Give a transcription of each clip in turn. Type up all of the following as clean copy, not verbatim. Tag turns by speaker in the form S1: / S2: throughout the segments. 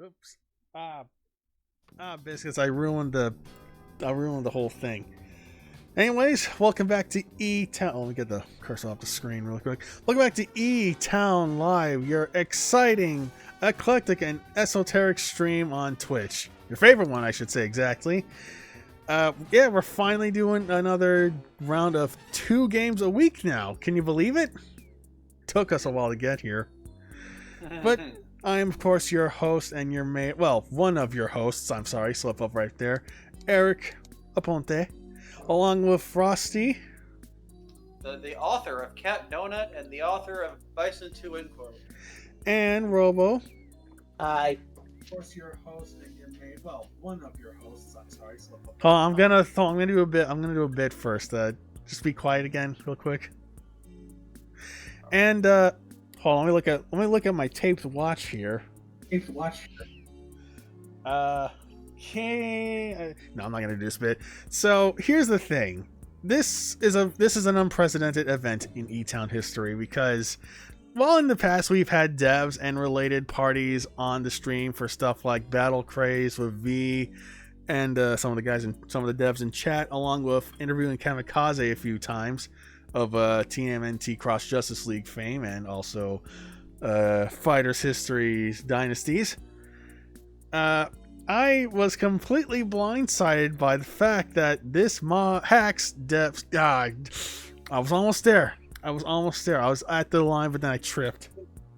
S1: Oops. Ah, biscuits. I ruined the whole thing. Anyways, welcome back to E-Town. Let me get the cursor off the screen real quick. Welcome back to E-Town Live, your exciting, eclectic, and esoteric stream on Twitch. Your favorite one, I should say, exactly. Yeah, we're finally doing another round of 2 games a week now. Can you believe it? Took us a while to get here. But I am, of course, your host and your one of your hosts. I'm sorry, slip up right there. Eric Aponte. Along with Frostey.
S2: The author of Cat Donut and the author of Bison 2 Inquiry.
S1: And Robo.
S3: Hi.
S1: Of course, your host and your one of your hosts. I'm sorry, slip up. Oh, I'm gonna do a bit. I'm gonna do a bit first. Just be quiet again, real quick. And hold on. Let me look at my taped watch here. Okay. No, I'm not gonna do this bit. So here's the thing. This is an unprecedented event in E-Town history some of the devs in chat, along with interviewing Kamikaze a few times of TMNT Cross Justice League fame and also Fighters Histories Dynasties. I was completely blindsided by the fact that this hacks devs. I was almost there. I was at the line, but then I tripped.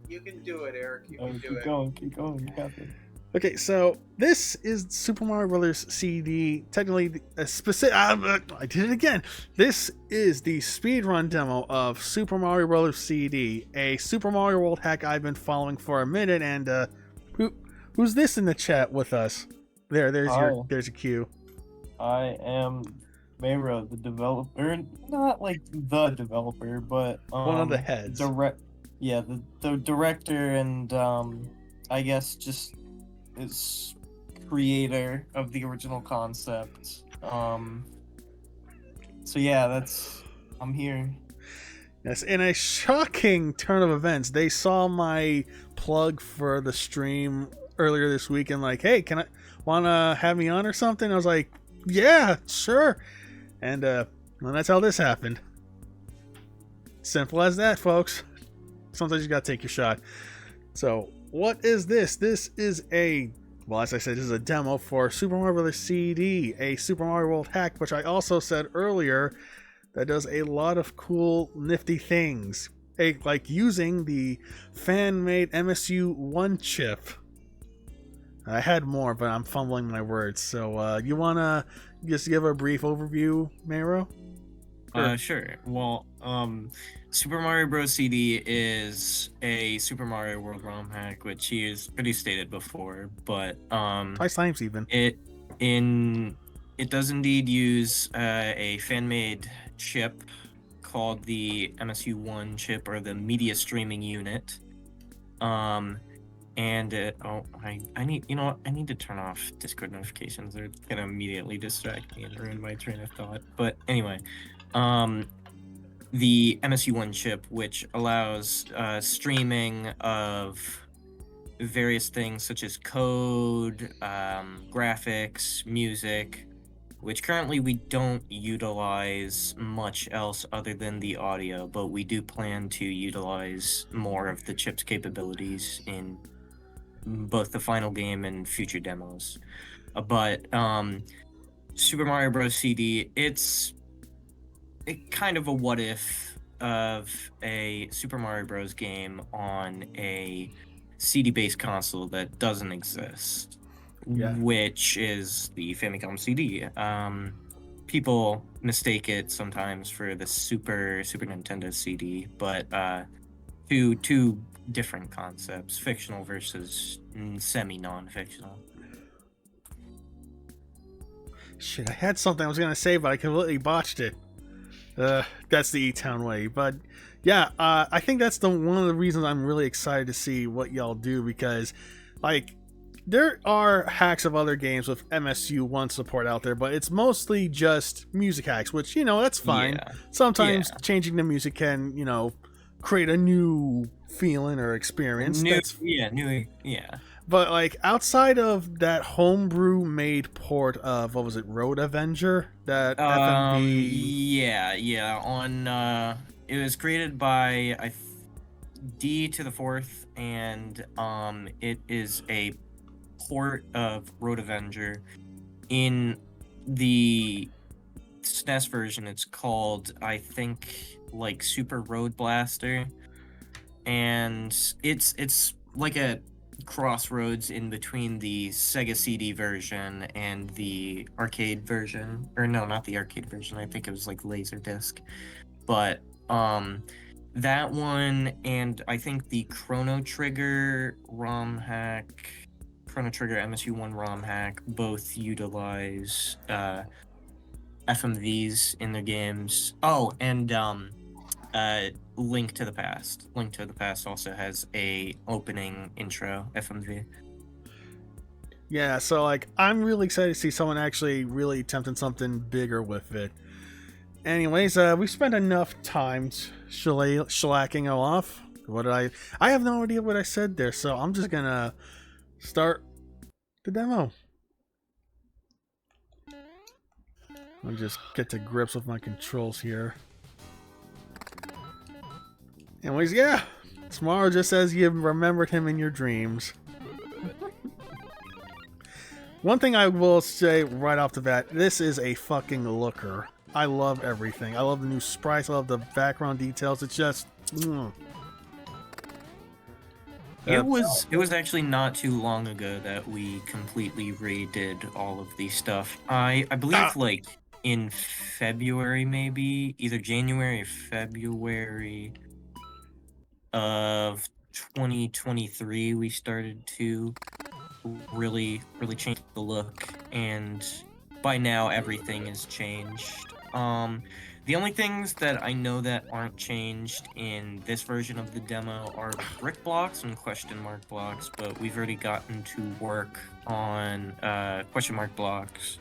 S2: You can do it, Eric. You can do it.
S3: Keep going. You have it.
S1: Okay, so this is Super Mario Brothers CD. Technically, a specific. I did it again. This is the speedrun demo of Super Mario Brothers CD, a Super Mario World hack I've been following for a minute. And who's this in the chat with us? There's a cue.
S3: I am Mayro, the developer. Not like the developer, but
S1: one of the heads.
S3: The director and I guess just is creator of the original concept. So yeah, I'm here.
S1: Yes, in a shocking turn of events, they saw my plug for the stream earlier this week and like, hey, wanna have me on or something? I was like, yeah, sure. And that's how this happened. Simple as that, folks. Sometimes you gotta take your shot. So, what is this? This is as I said, this is a demo for Super Mario Bros. CD, a Super Mario World hack, which I also said earlier that does a lot of cool, nifty things. Like using the fan-made MSU1 chip. I had more, but I'm fumbling my words. So, you wanna just give a brief overview, Mayro?
S3: Sure. Well, Super Mario Bros. CD is a Super Mario World ROM hack, which he has pretty stated before, but
S1: twice times even.
S3: It does indeed use a fan-made chip called the MSU1 chip, or the Media Streaming Unit. I need to turn off Discord notifications. They're gonna immediately distract me and ruin my train of thought. But anyway, the MSU1 chip, which allows streaming of various things such as code, graphics, music, which currently we don't utilize much else other than the audio, but we do plan to utilize more of the chip's capabilities in both the final game and future demos. But Super Mario Bros. CD, it's kind of a what if of a Super Mario Bros. Game on a CD-based console that doesn't exist. Yeah. Which is the Famicom CD. People mistake it sometimes for the Super Nintendo CD, but two different concepts: fictional versus semi-non-fictional.
S1: Shit, I had something I was gonna say, but I completely botched it. That's the E-Town way. But yeah, I think that's one of the reasons I'm really excited to see what y'all do, because like, there are hacks of other games with MSU1 support out there, but it's mostly just music hacks, which, that's fine. Yeah. Sometimes changing the music can, create a new feeling or experience.
S3: New.
S1: But like outside of that homebrew made port of what was it, Road Avenger? That FMV.
S3: Yeah. It was created by D to the fourth, and it is a port of Road Avenger. In the SNES version, it's called, I think, like Super Road Blaster, and it's like a crossroads in between the Sega CD version and the arcade version, or no, not the arcade version. I think it was like Laserdisc, but that one, and I think the Chrono Trigger ROM hack, Chrono Trigger MSU1 ROM hack, both utilize FMVs in their games. Oh, and Link to the Past. Link to the Past also has a opening intro FMV.
S1: Yeah, so like I'm really excited to see someone actually really attempting something bigger with it. Anyways, we spent enough time shellacking it off. What did I have no idea what I said there, so I'm just gonna start the demo. I'll just get to grips with my controls here. Anyways, yeah, tomorrow just as you remembered him in your dreams. One thing I will say right off the bat, this is a fucking looker. I love everything. I love the new sprites. I love the background details. It's just...
S3: It was actually not too long ago that we completely redid all of the stuff. I believe like in February, maybe either January or February of 2023, we started to really change the look, and by now everything has changed. The only things that I know that aren't changed in this version of the demo are brick blocks and question mark blocks, but we've already gotten to work on question mark blocks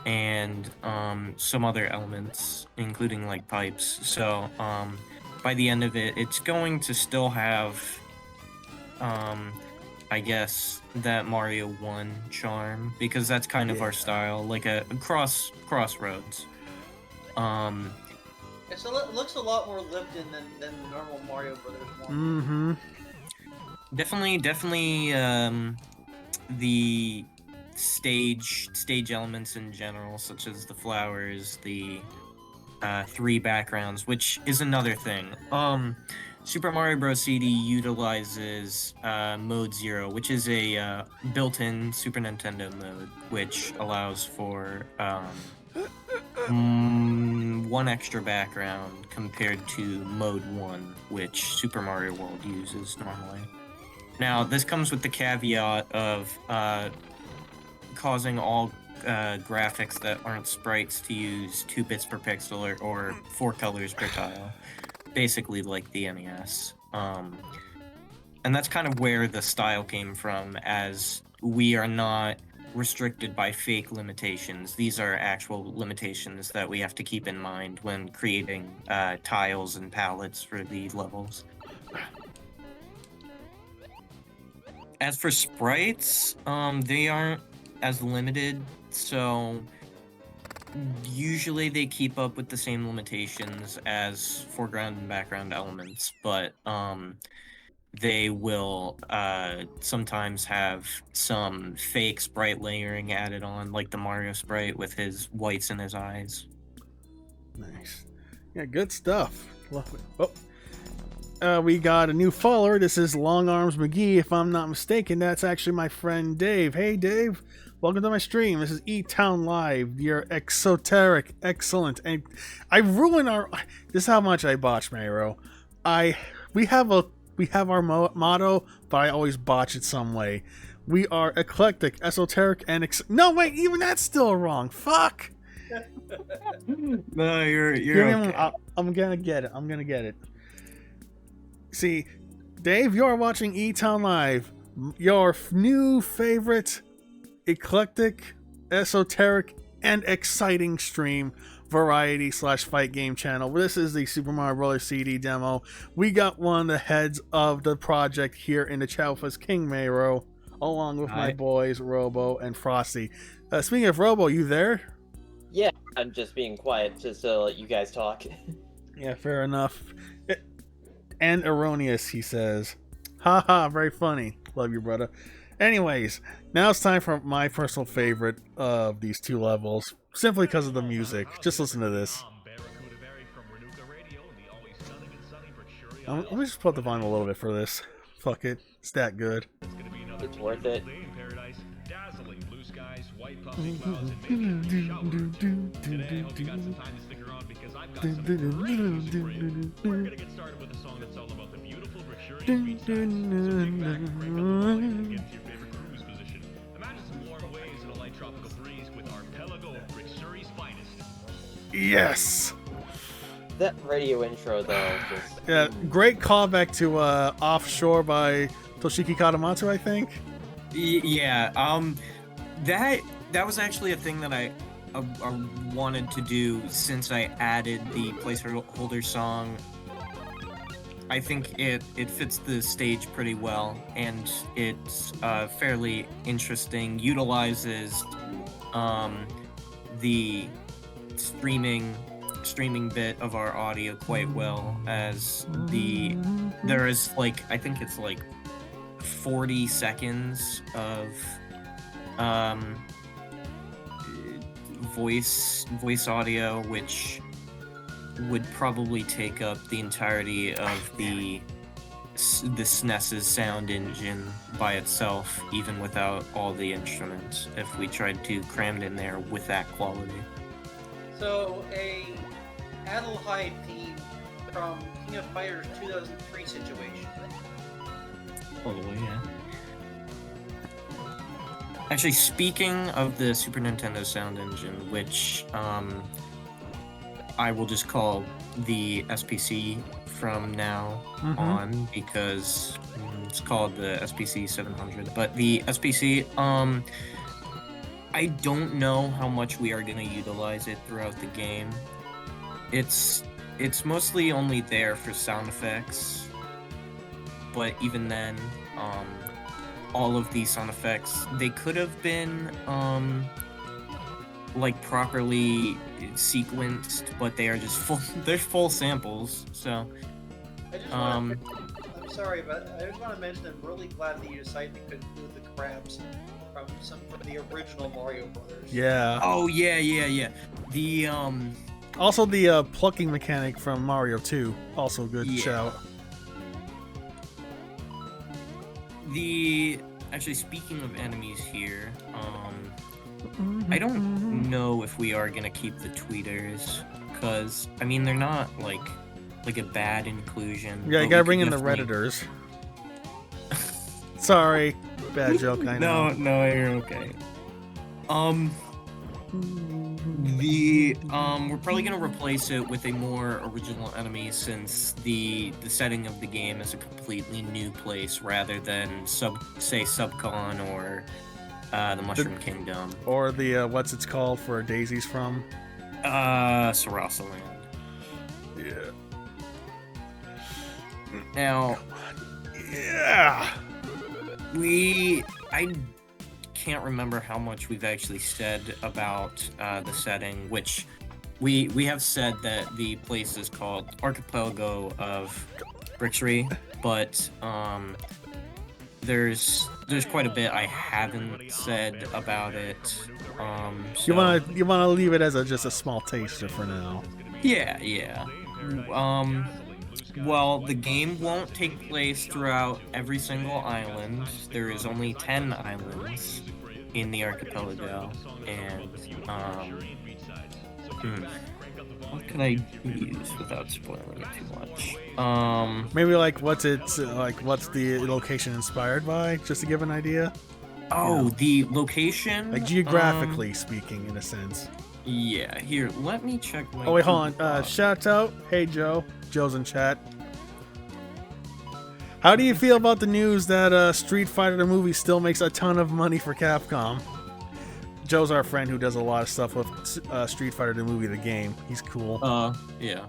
S3: and some other elements, including like pipes. So by the end of it, it's going to still have I guess that Mario 1 charm, because that's kind of our style, like a crossroads.
S2: It looks a lot more lived in than the normal Mario Brothers 1.
S1: Mm-hmm.
S3: Definitely the stage elements in general, such as the flowers, the 3 backgrounds, which is another thing. Super Mario Bros. CD utilizes Mode 0, which is a built-in Super Nintendo mode, which allows for 1 extra background compared to Mode 1, which Super Mario World uses normally. Now, this comes with the caveat of causing all graphics that aren't sprites to use 2 bits per pixel or 4 colors per tile. Basically like the NES. And that's kind of where the style came from, as we are not restricted by fake limitations. These are actual limitations that we have to keep in mind when creating tiles and palettes for the levels. As for sprites, they aren't as limited, so usually they keep up with the same limitations as foreground and background elements, but they will sometimes have some fake sprite layering added on, like the Mario sprite with his whites in his eyes.
S1: Nice. Yeah, good stuff. Love it. Oh. We got a new follower. This is Long Arms McGee. If I'm not mistaken, that's actually my friend Dave. Hey, Dave. Welcome to my stream. This is E-Town Live. You're exoteric. Excellent. And I ruined our... This is how much I botch, Mayro. We have our motto, but I always botch it some way. We are eclectic, esoteric, and... No, wait, even that's still wrong. Fuck!
S3: No, you're okay.
S1: I'm gonna get it. See, Dave, you're watching E-Town Live. Your new favorite eclectic, esoteric, and exciting stream variety / fight game channel. This is the Super Mario Bros. CD demo. We got one of the heads of the project here in the chat with us, King Mayro. along with my
S4: Hi.
S1: boys Robo and Frosty. Speaking of Robo, you there?
S5: Yeah, I'm just being quiet just to let you guys talk.
S1: Yeah, fair enough. And erroneous, he says. Haha, very funny. Love you, brother. Anyways, now it's time for my personal favorite of these two levels, simply because of the music. Just listen to this. Let me just put the volume a little bit for this. Fuck it. It's that good.
S5: It's worth it.
S1: Yes!
S5: That radio intro, though, just...
S1: Yeah, great callback to Offshore by Toshiki Katamatsu, I think.
S3: Yeah, that was actually a thing that I wanted to do since I added the placeholder song. I think it fits the stage pretty well, and it's fairly interesting. Utilizes the streaming bit of our audio quite well, as there is like, I think it's like 40 seconds of voice audio, which would probably take up the entirety of the SNES's sound engine by itself, even without all the instruments, if we tried to cram it in there with that quality.
S2: So, a Adelheid theme from King of Fighters 2003 situation.
S3: Totally, yeah. Actually, speaking of the Super Nintendo sound engine, which I will just call the SPC from now on, because it's called the SPC 700. But the SPC, I don't know how much we are going to utilize it throughout the game. It's mostly only there for sound effects, but even then, all of these sound effects, they could have been like properly sequenced, but they are just they're full samples. So
S2: I just want I'm sorry, but I just want to mention I'm really glad that you decided to include the crabs from the original Mario Brothers.
S1: Yeah.
S3: oh yeah. The
S1: Also, the plucking mechanic from Mario 2. Also a good
S3: Yeah.
S1: shout.
S3: Actually, speaking of enemies here, I don't know if we are gonna keep the tweeters, because I mean they're not like a bad inclusion.
S1: Yeah, you
S3: but
S1: gotta
S3: we
S1: bring in
S3: could
S1: the
S3: definitely-
S1: Redditors. Sorry. Bad joke, I know.
S3: No, you're okay. We're probably gonna replace it with a more original enemy, since the setting of the game is a completely new place rather than Subcon or the Mushroom Kingdom.
S1: Or the, what's it's called for Daisy's from?
S3: Sarasaland.
S1: Yeah.
S3: Now,
S1: Yeah!
S3: I can't remember how much we've actually said about the setting, which we have said that the place is called Archipelago of Brixurei, but there's quite a bit I haven't said about it.
S1: You
S3: So,
S1: wanna leave it as just a small taster for now.
S3: yeah. Well, the game won't take place throughout every single island. There is only 10 islands in the archipelago, and what can I use without spoiling it too much?
S1: Maybe what's the location inspired by, just to give an idea?
S3: Oh, the location?
S1: Like geographically speaking, in a sense.
S3: Yeah, here, let me check my...
S1: Oh wait, hold on. Shout out. Hey Joe. Joe's in chat. How do you feel about the news that Street Fighter the movie still makes a ton of money for Capcom? Joe's our friend who does a lot of stuff with Street Fighter the movie, the game. He's cool.
S3: Yeah.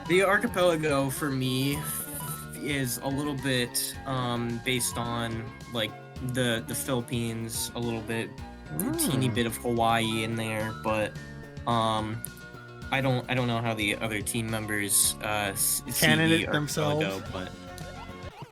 S3: The Archipelago for me is a little bit based on like the Philippines, a little bit, a teeny bit of Hawaii in there, but I don't know how the other team members see
S1: Canon
S3: the
S1: it
S3: Archipelago,
S1: themselves?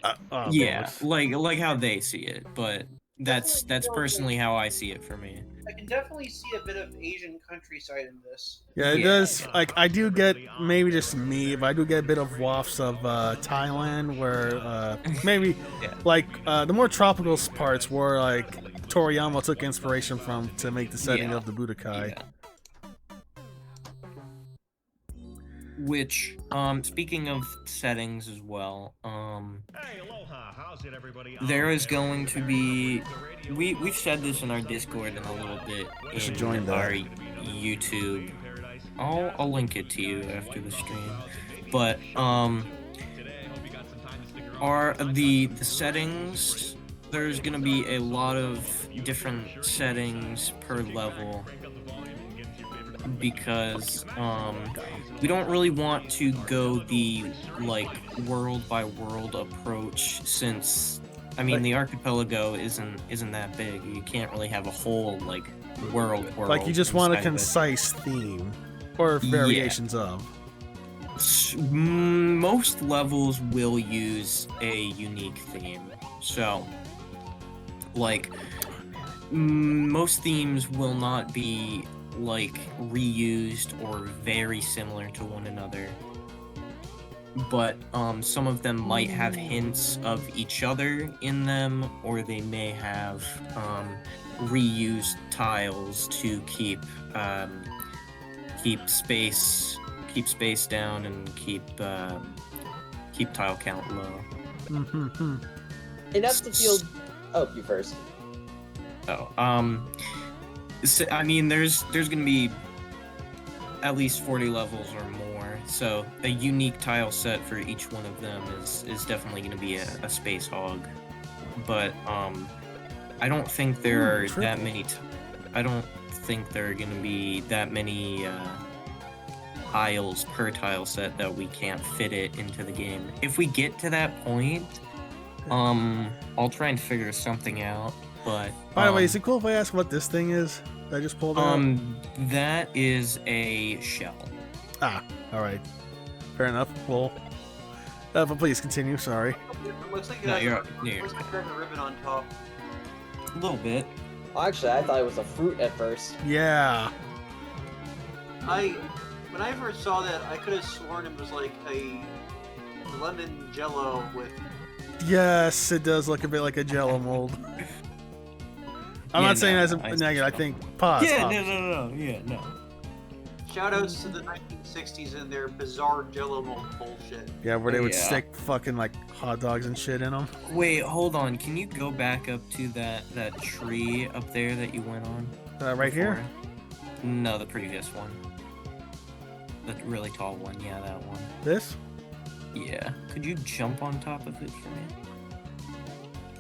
S3: but yeah, like how they see it, but that's personally how I see it for me.
S2: I can definitely see a bit of Asian countryside in this.
S1: Yeah, it
S3: Yeah.
S1: does. Like, I do get, maybe just me, but I do get a bit of wafts of Thailand, where maybe
S3: Yeah.
S1: like the more tropical parts where like Toriyama took inspiration from to make the setting
S3: Yeah.
S1: of the Budokai.
S3: Yeah. Which, speaking of settings as well, there is going to be, we've said this in our Discord and a little bit
S1: should
S3: in
S1: join that.
S3: our YouTube. I'll link it to you after the stream. But, the settings, there's gonna be a lot of different settings per level, because we don't really want to go the like world by world approach, since I mean the Archipelago isn't that big. You can't really have a whole like world.
S1: Like, you just want a
S3: inside of it.
S1: concise theme or variations of.
S3: Most levels will use a unique theme, so like most themes will not be like reused or very similar to one another, but some of them might have hints of each other in them, or they may have reused tiles to keep space down and keep tile count low.
S5: Enough to feel. Oh, you first.
S3: So, I mean, there's gonna be at least 40 levels or more, so a unique tile set for each one of them is definitely gonna be a space hog. But I don't think there are that many. I don't think there are gonna be that many tiles per tile set that we can't fit it into the game. If we get to that point, I'll try and figure something out. But
S1: By the way, is it cool if I ask what this thing is that I just pulled out?
S3: That is a shell.
S1: Ah, all right, fair enough. Well, but please continue. Sorry.
S2: It looks like it
S3: No,
S2: has
S3: you're
S2: looks like it has a ribbon on top.
S3: a little bit.
S5: Well, actually, I thought it was a fruit at first.
S1: Yeah.
S2: When I first saw that, I could have sworn it was like a lemon jello with.
S1: Yes, it does look a bit like a Jello mold. I'm
S3: Yeah,
S1: not saying
S3: no,
S1: as a
S3: I-
S1: negative. I think pause.
S3: Yeah,
S1: pause.
S3: no. Yeah, no.
S2: Shoutouts to the 1960s and their bizarre jello mold bullshit.
S1: Yeah, where they would
S3: Yeah.
S1: stick fucking like hot dogs and shit in them.
S3: Wait, hold on. Can you go back up to that tree up there that you went on?
S1: Right here.
S3: before? No, the previous one. The really tall one. Yeah, that one.
S1: This.
S3: Yeah. Could you jump on top of it for me?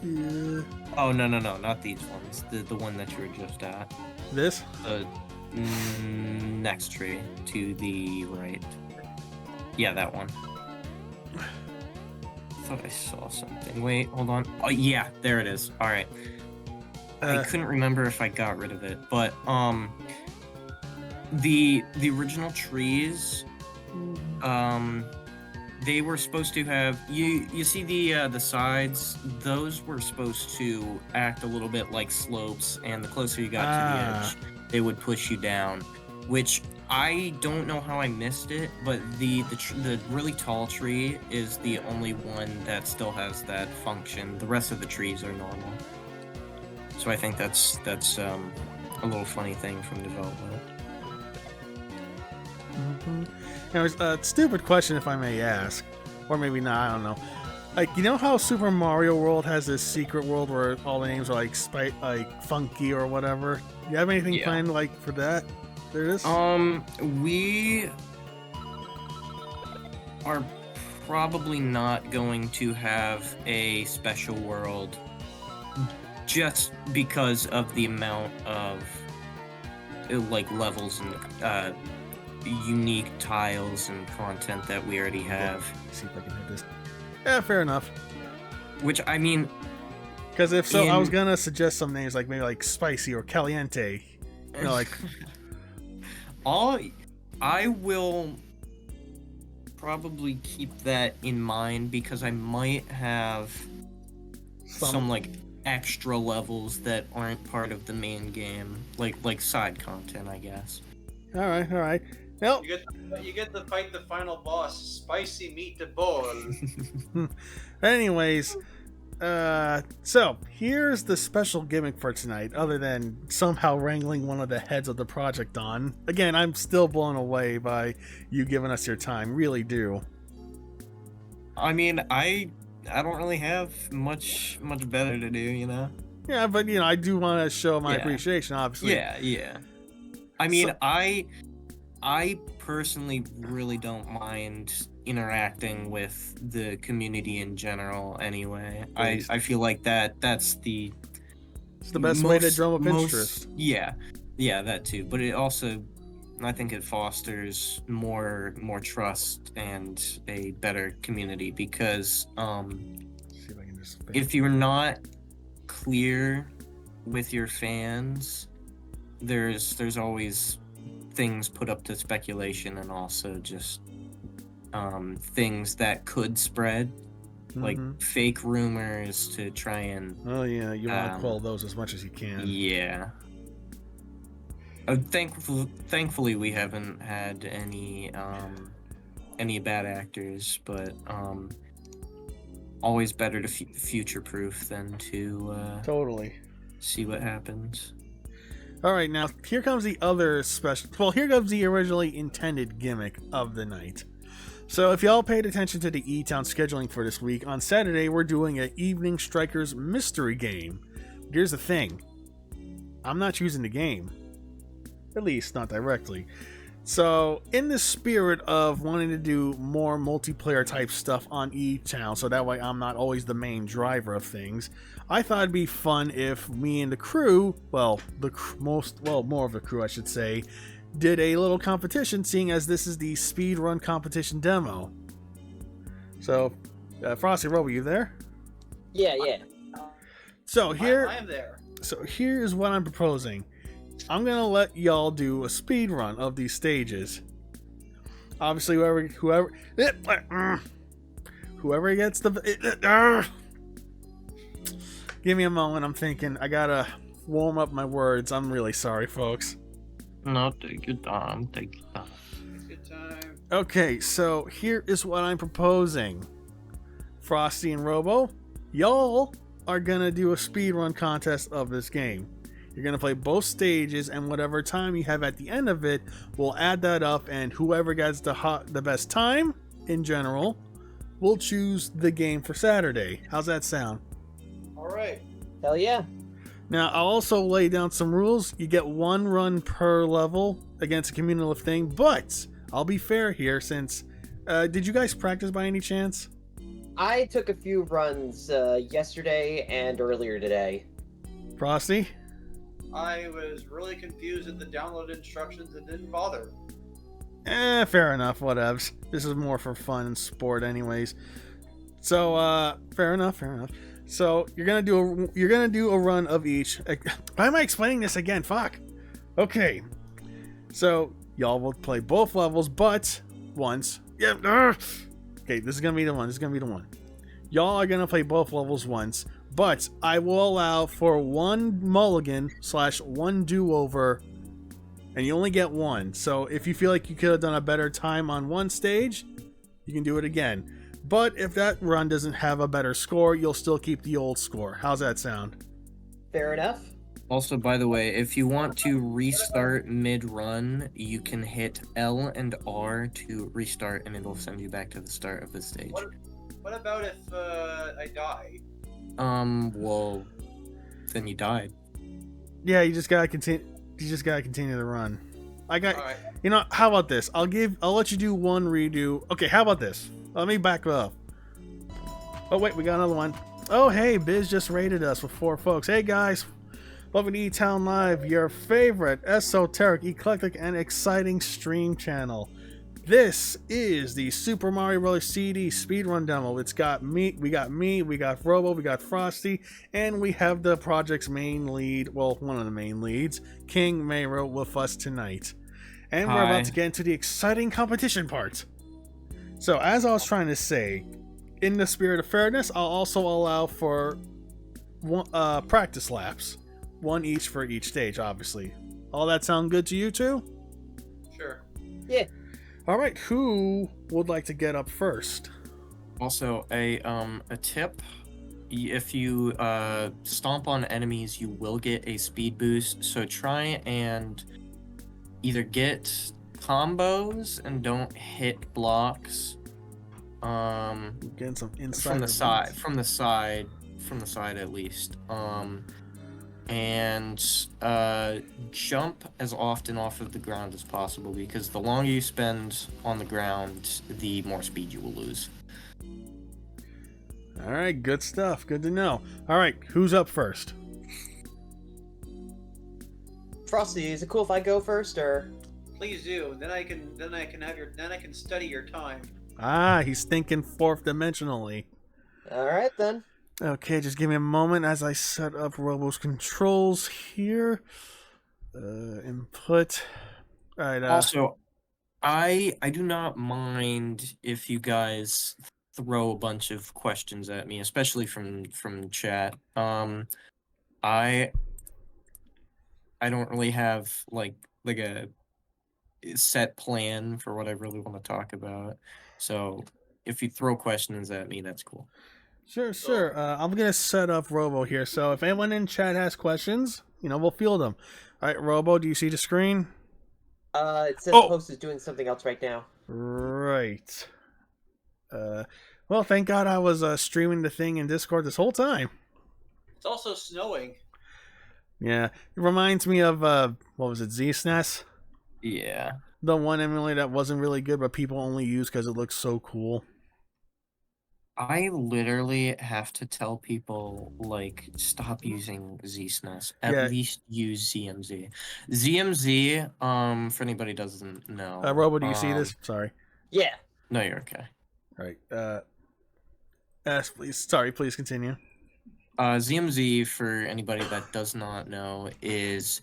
S1: Yeah.
S3: Oh no, not these ones. The one that you were just at.
S1: This.
S3: The next tree to the right. Yeah, that one. Thought I saw something. Wait, hold on. Oh yeah, there it is. All right. I couldn't remember if I got rid of it, but the original trees, they were supposed to have you see the sides, those were supposed to act a little bit like slopes, and the closer you got to the edge, they would push you down, which I don't know how I missed it, but the really tall tree is the only one that still has that function. The rest of the trees are normal. So I think that's a little funny thing from development.
S1: Now, a stupid question, if I may ask, or maybe not. I don't know. Like, you know how Super Mario World has this secret world where all the names are like funky or whatever? Do you have anything planned like for that? There is.
S3: We are probably not going to have a special world, just because of the amount of like levels and unique tiles and content that we already have.
S1: See if I can hit this. Yeah, fair enough.
S3: Which, I mean...
S1: Because if so, I was going to suggest some names like maybe like Spicy or Caliente. You know, like...
S3: I will probably keep that in mind because I might have some like extra levels that aren't part of the main game, like side content, I guess.
S1: All right. Well,
S2: you get to fight the final boss, Spicy Meatball.
S1: anyways, so here's the special gimmick for tonight. Other than somehow wrangling one of the heads of the project on. Again, I'm still blown away by you giving us your time. Really do.
S3: I mean, I don't really have much better to do, you know?
S1: Yeah, but you know, I do want to show my appreciation, obviously.
S3: Yeah. I mean, I personally really don't mind interacting with the community in general anyway. I feel like it's the
S1: best way to drum up interest.
S3: Yeah, that too. But it also, I think it fosters more trust and a better community because
S1: see if I can just
S3: if you're not clear with your fans, there's always things put up to speculation and also just things that could spread, like fake rumors to try and...
S1: Oh yeah, you want to quell those as much as you can.
S3: Yeah. Thankfully, we haven't had any bad actors, but always better to future-proof than to
S1: totally
S3: see what happens.
S1: All right, now here comes the other special. Well, here comes the originally intended gimmick of the night. So if y'all paid attention to the E-Town scheduling for this week, on Saturday we're doing an Evening Strikers mystery game. Here's the thing. I'm not choosing the game. At least, not directly. So, in the spirit of wanting to do more multiplayer type stuff on E-Town, so that way I'm not always the main driver of things, I thought it'd be fun if me and the crew, more of the crew I should say, did a little competition, seeing as this is the speedrun competition demo. So, Frostey, Robo, you there?
S5: Yeah.
S1: So here,
S2: I am there.
S1: So here is what I'm proposing. I'm gonna let y'all do a speed run of these stages. Obviously, whoever gets the give me a moment. I'm thinking. I gotta warm up my words. I'm really sorry, folks.
S3: No, take your time.
S2: Good time.
S1: Okay, so here is what I'm proposing. Frostey and Robo, y'all are gonna do a speedrun contest of this game. You're gonna play both stages, and whatever time you have at the end of it, we'll add that up, and whoever gets the best time in general will choose the game for Saturday. How's that sound?
S2: All right.
S5: Hell yeah.
S1: Now, I'll also lay down some rules. You get one run per level against a cumulative thing, but I'll be fair here since... did you guys practice by any chance?
S5: I took a few runs yesterday and earlier today.
S1: Frostey?
S2: I was really confused at the download instructions and didn't bother.
S1: Fair enough, whatevs. This is more for fun and sport anyways. So, fair enough. So you're gonna do a run of each. Why am I explaining this again? Fuck. Okay. So y'all will play both levels, but once. Yeah. Okay, this is gonna be the one. Y'all are gonna play both levels once, but I will allow for one mulligan / one do-over, and you only get one. So if you feel like you could have done a better time on one stage, you can do it again. But if that run doesn't have a better score, you'll still keep the old score. How's that sound?
S5: Fair enough.
S3: Also, by the way, if you want to restart mid-run, you can hit L and R to restart, and it'll send you back to the start of the stage.
S2: What about if I die?
S3: Well, then you died.
S1: Yeah, you just gotta continue. You just gotta continue the run. All right. You know, how about this? I'll let you do one redo. Okay, how about this? Let me back up. Oh wait, we got another one. Oh hey, Biz just rated us with 4 folks. Hey guys, Welcome to E-Town Live, your favorite esoteric, eclectic, and exciting stream channel. This is the Super Mario Bros. CD speedrun demo. It's got me, we got Robo, we got Frostey, and we have the project's main lead, well, one of the main leads, King Mayro, with us tonight. And we're about to get into the exciting competition part. So, as I was trying to say, in the spirit of fairness, I'll also allow for practice laps. One each for each stage, obviously. All that sound good to you two?
S2: Sure.
S5: Yeah.
S1: Alright, who would like to get up first?
S3: Also, a tip: if you stomp on enemies, you will get a speed boost. So try and either get combos and don't hit blocks.
S1: Getting some insight
S3: From the side at least. And jump as often off of the ground as possible, because the longer you spend on the ground, the more speed you will lose.
S1: Alright, good stuff. Good to know. Alright, who's up first?
S5: Frosty, is it cool if I go first, or?
S2: Please do. Then I can study your time.
S1: Ah, he's thinking fourth dimensionally.
S5: Alright then.
S1: Okay, just give me a moment as I set up Robo's controls here. Input. Alright,
S3: Also, I do not mind if you guys throw a bunch of questions at me, especially from chat. I don't really have like a set plan for what I really want to talk about. So if you throw questions at me, that's cool.
S1: Sure. I'm gonna set up Robo here, so if anyone in chat has questions, we'll field them. Alright, Robo, do you see the screen?
S5: It says host is doing something else right now.
S1: Right. Well, thank God I was streaming the thing in Discord this whole time.
S2: It's also snowing.
S1: Yeah, it reminds me of, what was it, Z-SNES?
S3: Yeah.
S1: The one emulator that wasn't really good, but people only use because it looks so cool.
S3: I literally have to tell people, like, stop using Z-SNES. At least use ZMZ. ZMZ, for anybody who doesn't know.
S1: Robo, do you see this? Sorry.
S5: Yeah.
S3: No, you're okay.
S1: Alright, yes, please. Sorry, please continue.
S3: ZMZ, for anybody that does not know, is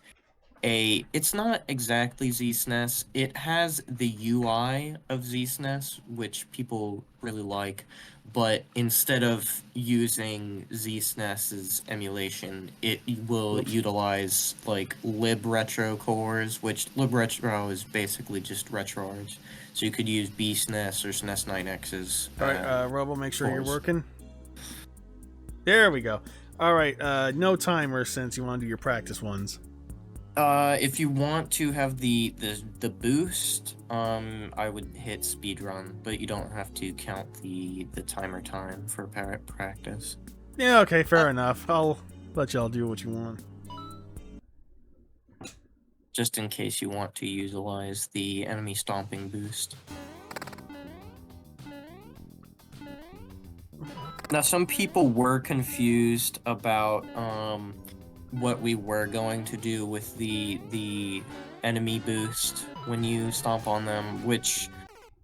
S3: it's not exactly Z-SNES. It has the UI of Z-SNES, which people really like, but instead of using Z-SNES's emulation, it will utilize like libretro cores, which libretro is basically just RetroArch. So you could use BSNES or SNES 9X's.
S1: Alright, Robo, make sure you're working. There we go. Alright, no timer since you want to do your practice ones.
S3: If you want to have the boost, I would hit speedrun, but you don't have to count the timer time for practice.
S1: Yeah, okay, fair enough. I'll let y'all do what you want.
S3: Just in case you want to utilize the enemy stomping boost. Now, some people were confused about, what we were going to do with the enemy boost when you stomp on them, which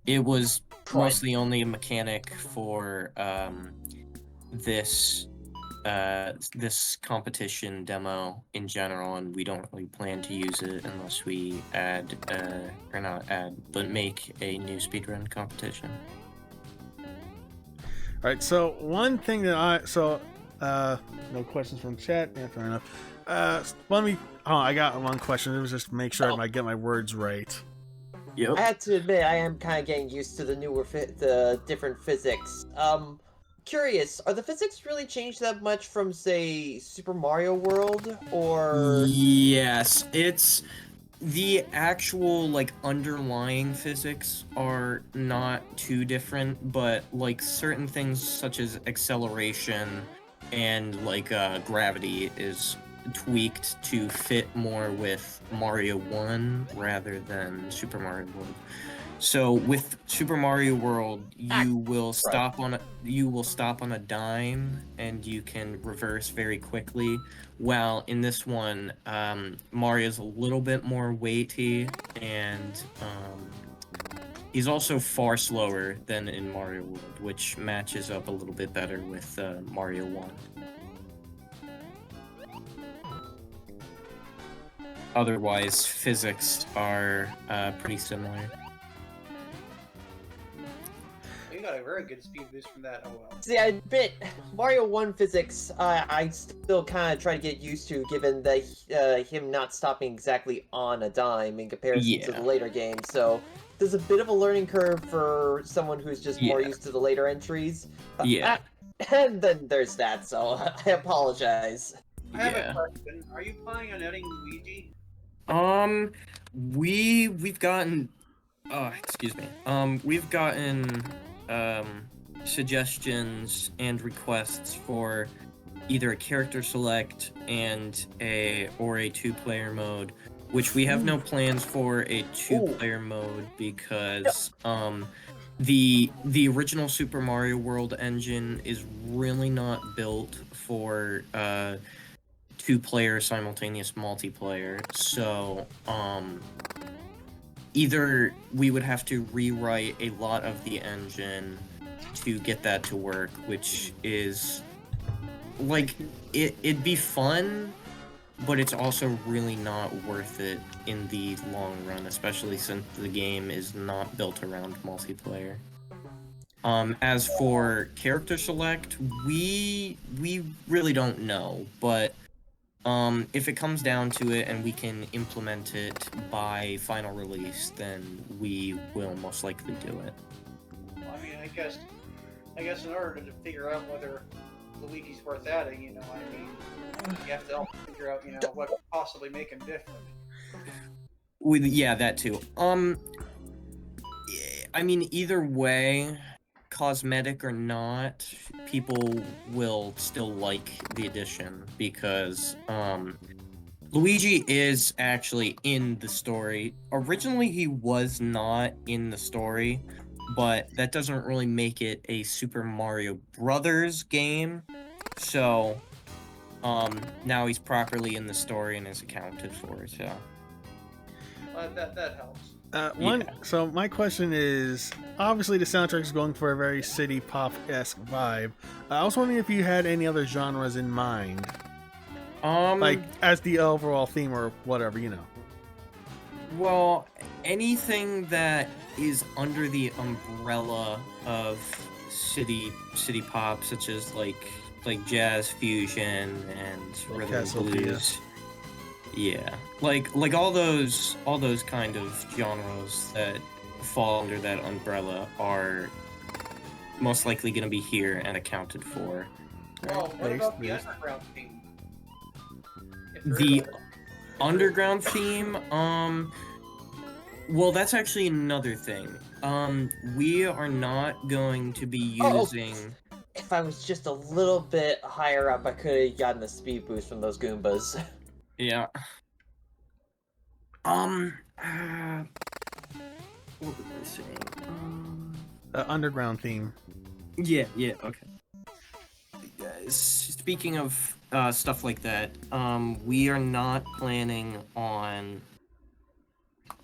S3: it was mostly only a mechanic for this competition demo in general, and we don't really plan to use it unless we make a new speedrun competition.
S1: Alright, so one thing that no questions from chat. Yeah, fair enough. I got one question. It was just make sure I might get my words right.
S3: Yep.
S5: I have to admit, I am kind of getting used to the the different physics. Curious, are the physics really changed that much from, say, Super Mario World, or?
S3: Yes, it's the actual, like, underlying physics are not too different, but, like, certain things such as acceleration and, like, gravity is tweaked to fit more with Mario 1 rather than Super Mario World. So with Super Mario World, you will stop on a dime and you can reverse very quickly. While in this one, Mario's a little bit more weighty, and he's also far slower than in Mario World, which matches up a little bit better with Mario 1. Otherwise, physics are pretty similar.
S2: You got a very good speed boost from that. Oh well.
S5: See, I admit, Mario 1 physics, I still kind of try to get used to, given that him not stopping exactly on a dime in comparison to the later games. So there's a bit of a learning curve for someone who's just more used to the later entries. And then there's that, so I apologize.
S2: I have a question. Are you planning on adding Luigi?
S3: We've gotten excuse me. We've gotten suggestions and requests for either a character select and a 2-player mode, which we have no plans for a 2-player mode because the original Super Mario World engine is really not built for 2-player simultaneous multiplayer. So either we would have to rewrite a lot of the engine to get that to work, which is like it'd be fun, but it's also really not worth it in the long run, especially since the game is not built around multiplayer. As for character select, we really don't know, but if it comes down to it and we can implement it by final release, then we will most likely do it.
S2: Well, I mean, I guess in order to figure out whether Luigi's worth adding, you have to help figure out, what could possibly make him different.
S3: That too. I mean, either way, cosmetic or not, people will still like the addition because Luigi is actually in the story. Originally, he was not in the story, but that doesn't really make it a Super Mario Brothers game. So now he's properly in the story and is accounted for. So
S2: that helps.
S1: So my question is, obviously the soundtrack is going for a very city pop-esque vibe. I was wondering if you had any other genres in mind, like as the overall theme or whatever,
S3: Well, anything that is under the umbrella of city pop, such as like jazz fusion and rhythm and blues. Yeah, like all those kind of genres that fall under that umbrella are most likely going to be here and accounted for.
S2: Well, what about the underground theme?
S3: The underground theme, well, that's actually another thing. We are not going to be using.
S5: If I was just a little bit higher up, I could have gotten the speed boost from those Goombas.
S3: Yeah. What was I saying?
S1: Underground theme.
S3: Yeah, okay. Speaking of stuff like that, we are not planning on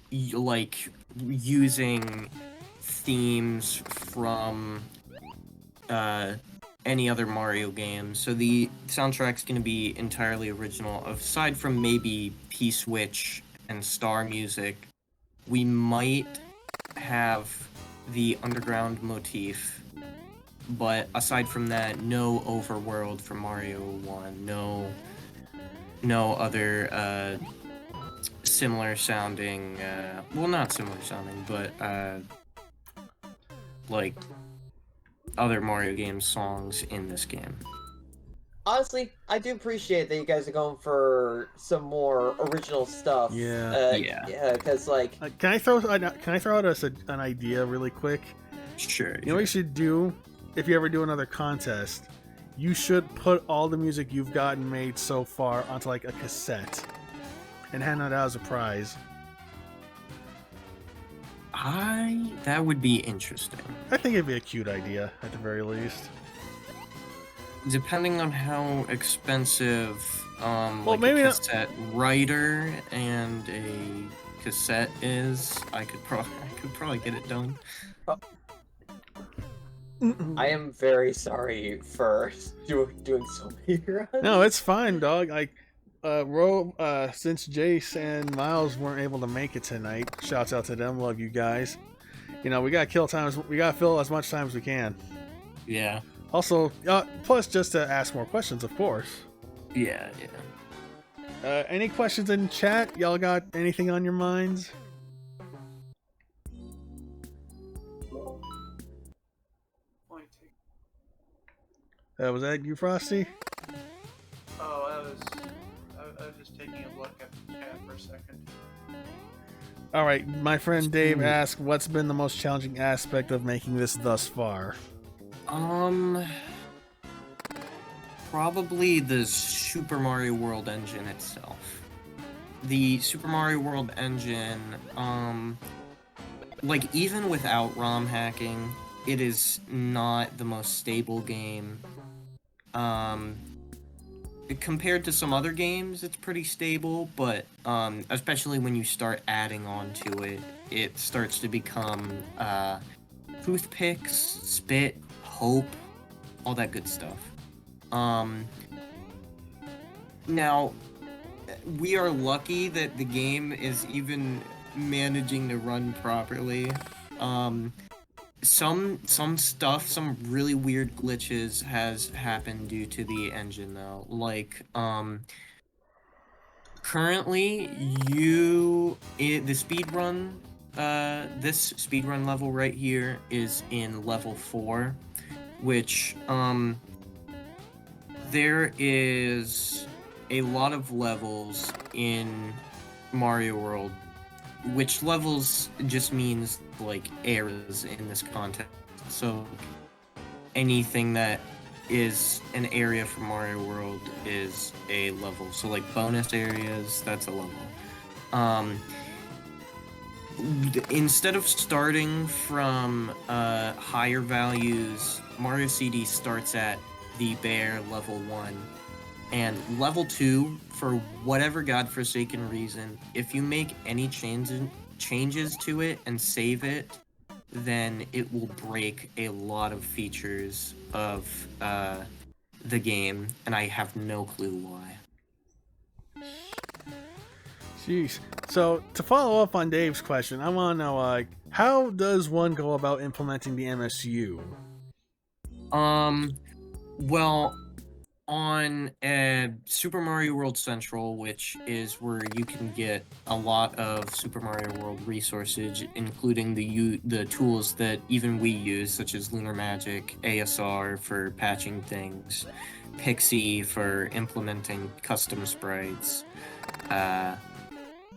S3: using themes from any other Mario game. So the soundtrack's going to be entirely original. Aside from maybe P-Switch and Star Music, we might have the underground motif. But aside from that, no overworld for Mario 1, no other similar sounding, well, not similar sounding, but like other Mario game songs in this game.
S5: Honestly, I do appreciate that you guys are going for some more original stuff.
S1: Yeah.
S5: Because
S1: can I throw out an idea really quick?
S3: Sure.
S1: You know what you should do? If you ever do another contest, you should put all the music you've gotten made so far onto like a cassette and hand it out as a prize.
S3: That would be interesting.
S1: I think it'd be a cute idea at the very least.
S3: Depending on how expensive, like
S1: maybe
S3: a
S1: not-
S3: cassette writer and a cassette is, I could probably get it done.
S5: I am very sorry for doing so many runs.
S1: No, it's fine, dog. Like, since Jace and Miles weren't able to make it tonight, shouts out to them. Love you guys. You know, we gotta kill times. We gotta fill as much time as we can.
S3: Yeah.
S1: Also, plus just to ask more questions, of course.
S3: Yeah.
S1: Any questions in chat? Y'all got anything on your minds? Was that you, Frosty?
S2: Oh, I was just taking a look at the chat for a second.
S1: All right, my friend Dave asked, "What's been the most challenging aspect of making this thus far?"
S3: Probably the Super Mario World engine itself. The Super Mario World engine, like even without ROM hacking, it is not the most stable game. Compared to some other games, it's pretty stable, but especially when you start adding on to it, it starts to become toothpicks, spit, hope, all that good stuff. Now, we are lucky that the game is even managing to run properly. Some stuff, some really weird glitches has happened due to the engine though. Like, currently this speedrun level right here is in level 4, which, there is a lot of levels in Mario World, which levels just means like areas in this context. So anything that is an area for Mario World is a level. So like bonus areas, that's a level. Instead of starting from higher values, Mario CD starts at the bare level 1. And level 2, for whatever godforsaken reason, if you make any changes to it and save it, then it will break a lot of features of the game, and I have no clue why.
S1: Jeez. So, to follow up on Dave's question, I want to know, how does one go about implementing the MSU?
S3: Well, on Super Mario World Central, which is where you can get a lot of Super Mario World resources, including the tools that even we use, such as Lunar Magic, ASR for patching things, Pixie for implementing custom sprites,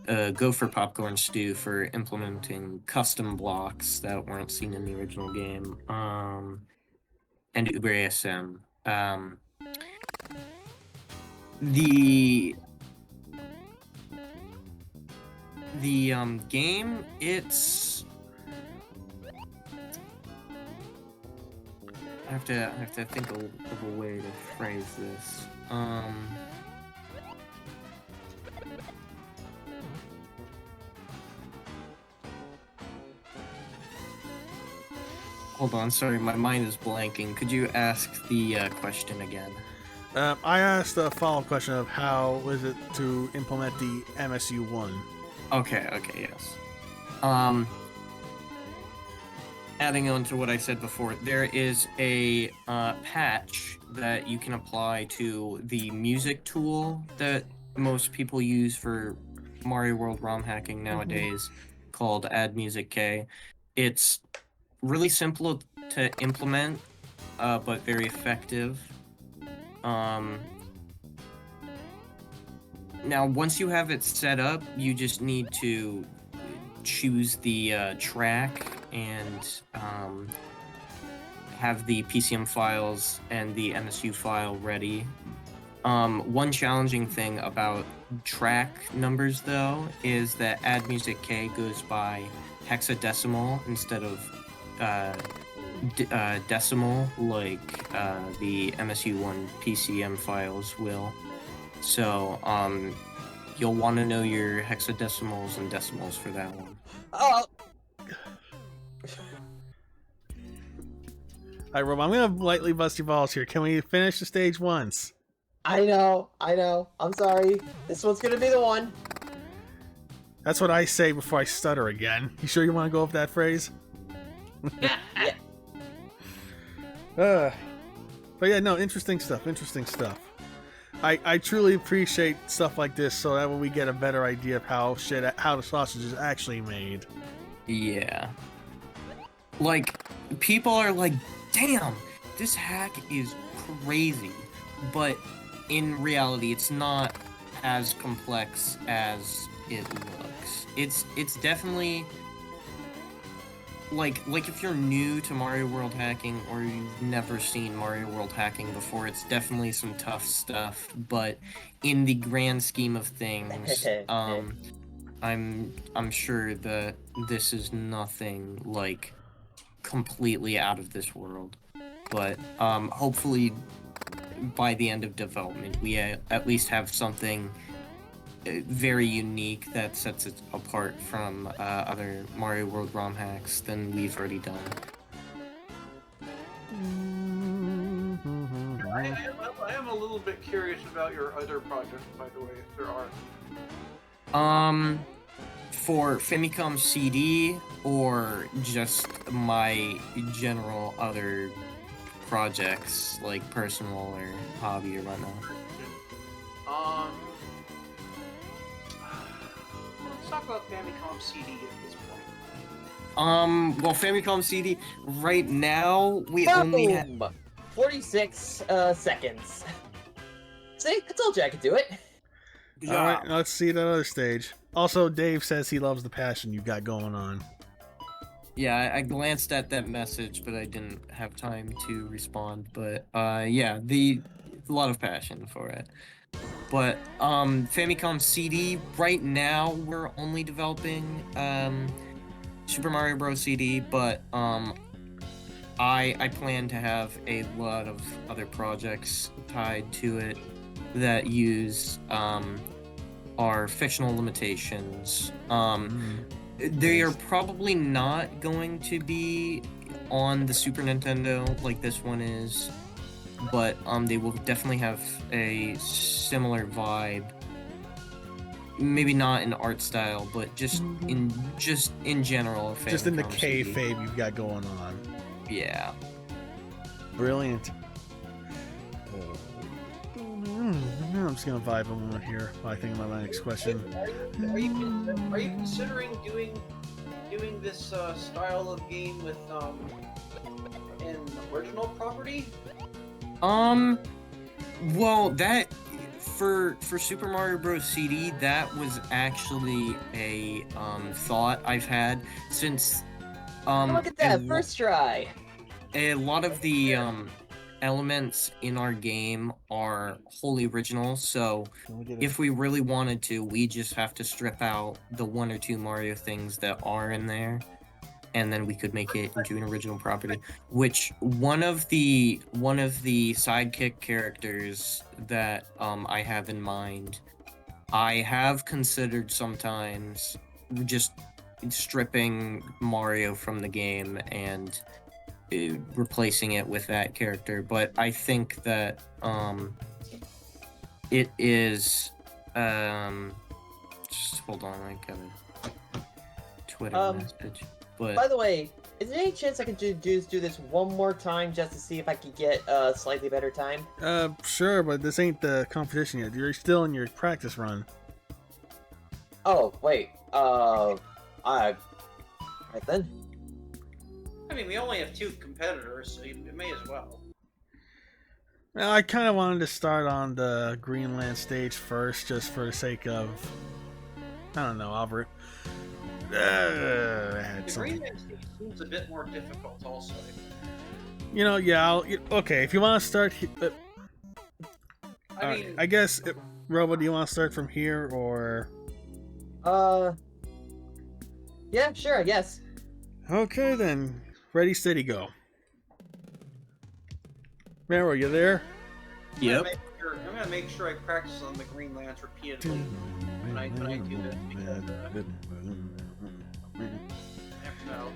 S3: Gopher Popcorn Stew for implementing custom blocks that weren't seen in the original game, and Uber ASM. The game, it's... I have to think of a way to phrase this. Hold on, sorry, my mind is blanking. Could you ask the question again?
S1: I asked a follow-up question of how is it to implement the MSU1?
S3: Okay, yes. Adding on to what I said before, there is a patch that you can apply to the music tool that most people use for Mario World ROM hacking nowadays, called Add Music K. It's really simple to implement, but very effective. Now, once you have it set up, you just need to choose the track and have the PCM files and the MSU file ready. One challenging thing about track numbers though is that add music K goes by hexadecimal instead of decimal like the MSU1 PCM files will. So you'll want to know your hexadecimals and decimals for that one.
S5: Oh.
S1: Alright, Rob, I'm gonna lightly bust your balls here. Can we finish the stage once?
S5: I know. I'm sorry. This one's gonna be the one.
S1: That's what I say before I stutter again. You sure you want to go with that phrase?
S5: Yeah.
S1: But yeah, no, interesting stuff. I truly appreciate stuff like this, so that way we get a better idea of how the sausage is actually made.
S3: Yeah. Like, people are like, damn, this hack is crazy. But in reality, it's not as complex as it looks. It's definitely like if you're new to Mario World hacking or you've never seen Mario World hacking before, it's definitely some tough stuff. But in the grand scheme of things, I'm sure that this is nothing like completely out of this world. But hopefully by the end of development, we at least have something very unique that sets it apart from other Mario World ROM hacks than we've already done.
S2: I am a little bit curious about your other projects, by the way, if there are.
S3: For Famicom CD or just my general other projects, like personal or hobby or whatnot?
S2: Let's talk about Famicom CD at this point.
S3: Well, Famicom CD, right now, we only have...
S5: 46 seconds. See? I told you I could do it.
S1: Alright, let's see the other stage. Also, Dave says he loves the passion you got going on.
S3: Yeah, I glanced at that message, but I didn't have time to respond. But, yeah, a lot of passion for it. But, Famicom CD, right now, we're only developing, Super Mario Bros. CD, but, I plan to have a lot of other projects tied to it that use, our fictional limitations. They are probably not going to be on the Super Nintendo like this one is, but they will definitely have a similar vibe. Maybe not in art style, but just in general.
S1: Just in the
S3: Famicom CD.
S1: kayfabe you've got going on.
S3: Yeah.
S1: Brilliant. I'm just gonna vibe a moment here while I think about my next question.
S2: Are you considering doing this style of game with an original property?
S3: Well, that for Super Mario Bros. CD, that was actually a thought I've had since
S5: Look at that, first try.
S3: A lot of the elements in our game are wholly original, so if we really wanted to, we just have to strip out the one or two Mario things that are in there, and then we could make it into an original property. Which one of the sidekick characters that I have in mind, I have considered sometimes just stripping Mario from the game and replacing it with that character, but I think that it is just hold on, I got a Twitter message. But
S5: by the way, is there any chance I could do this one more time just to see if I could get a slightly better time?
S1: Sure, but this ain't the competition yet. You're still in your practice run.
S5: Oh, wait. Right then.
S2: I mean, we only have 2 competitors, so you may as well.
S1: Well, I kind of wanted to start on the Greenland stage first, just for the sake of, I don't know, Albert.
S2: The Greenland stage seems a bit more difficult, also.
S1: You know, yeah. Okay, if you want to start,
S2: I mean,
S1: I guess Robo, do you want to start from here or?
S5: Yeah, sure, I guess.
S1: Okay then. Ready, steady, go. Mayro, you there?
S3: Yep.
S2: I'm gonna make sure I practice on the Green Lance repeatedly when I do this because I never know.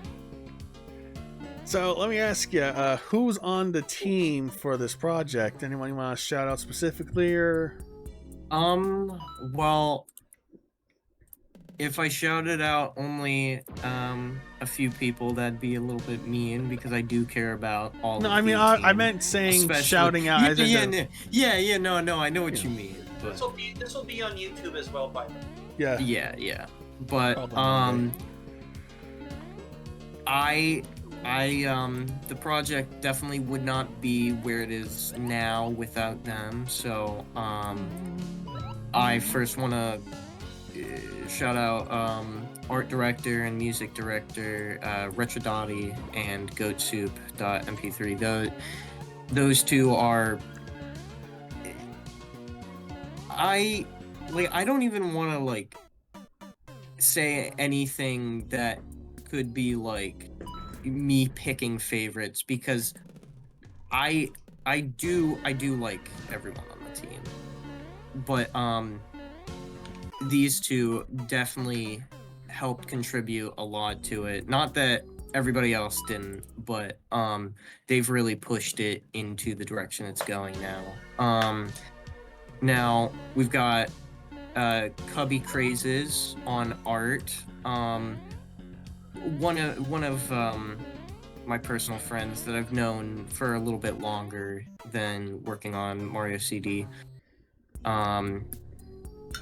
S1: So let me ask you, who's on the team for this project? Anyone you want to shout out specifically, or?
S3: Well, if I shouted out only a few people, that'd be a little bit mean because I do care about all.
S1: No,
S3: of
S1: I mean
S3: the
S1: I
S3: team,
S1: meant saying
S3: especially-
S1: shouting out. as in the-
S3: no, I know what you mean. But
S2: This will be on YouTube as well, by the way.
S1: Yeah.
S3: yeah, but
S1: Probably.
S3: the project definitely would not be where it is now without them. So I first want to shout out art director and music director Retrodotty and goatsoup.mp3. Those two are I don't even want to like say anything that could be like me picking favorites because I do like everyone on the team, but these two definitely helped contribute a lot to it. Not that everybody else didn't, but they've really pushed it into the direction it's going now. Now we've got Cubby Crazes on art. One of my personal friends that I've known for a little bit longer than working on Mario CD.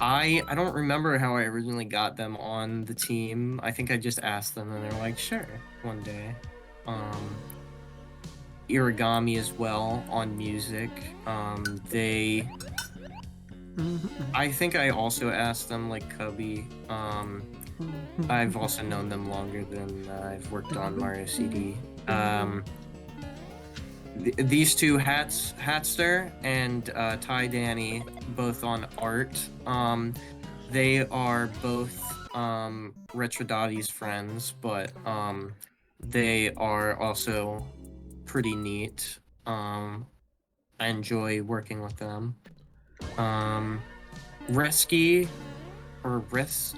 S3: I don't remember how I originally got them on the team. I think I just asked them and they're like, sure, one day. Irigami as well on music. I think I also asked them like Cubby. I've also known them longer than I've worked on Mario CD. These two, Hatster and Ty Danny, both on art. They are both Retrodotty's friends, but they are also pretty neat. I enjoy working with them. Resky, or Res,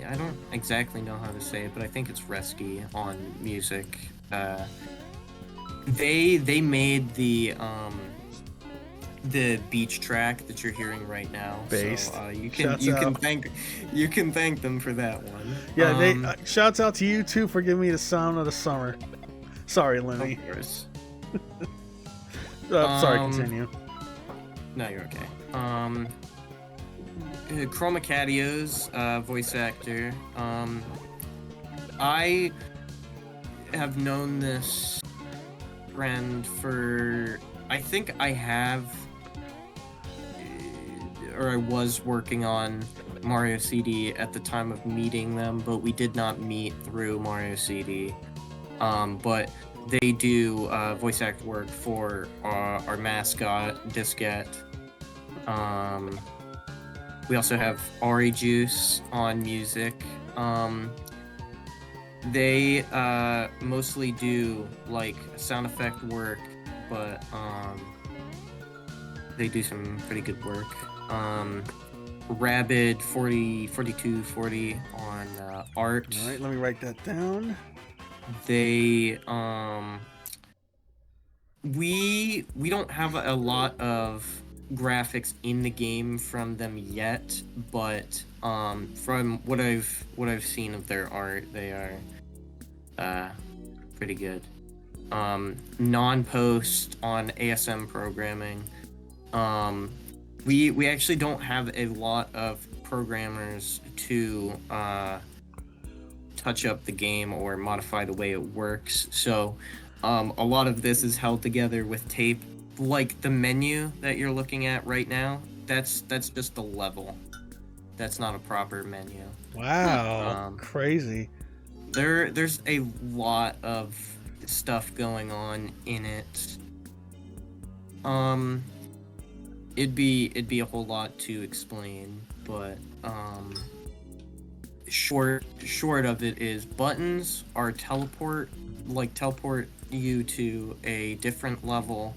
S3: I don't exactly know how to say it, but I think it's Resky on music. They made the beach track that you're hearing right now.
S1: Based.
S3: So you
S1: Shouts
S3: can
S1: out.
S3: thank them for that one.
S1: Yeah, they shouts out to you too for giving me the sound of the summer. Sorry, Lenny.
S3: Of course.
S1: Sorry, continue.
S3: No, you're okay. Chroma Catio's voice actor. I have known this friend for, I think I have, or I was working on Mario CD at the time of meeting them, but we did not meet through Mario CD. But they do voice act work for our mascot, Disquette. We also have Ari Juice on music. They mostly do like sound effect work, but they do some pretty good work. Rabid 4240 on art.
S1: All right, let me write that down.
S3: They we don't have a lot of graphics in the game from them yet, but from what I've seen of their art, they are pretty good. Non-post on ASM programming. We actually don't have a lot of programmers to touch up the game or modify the way it works, so a lot of this is held together with tape. Like the menu that you're looking at right now, that's just the level. That's not a proper menu.
S1: Wow, crazy.
S3: There's a lot of stuff going on in it. it'd be a whole lot to explain, but short of it is buttons are teleport you to a different level,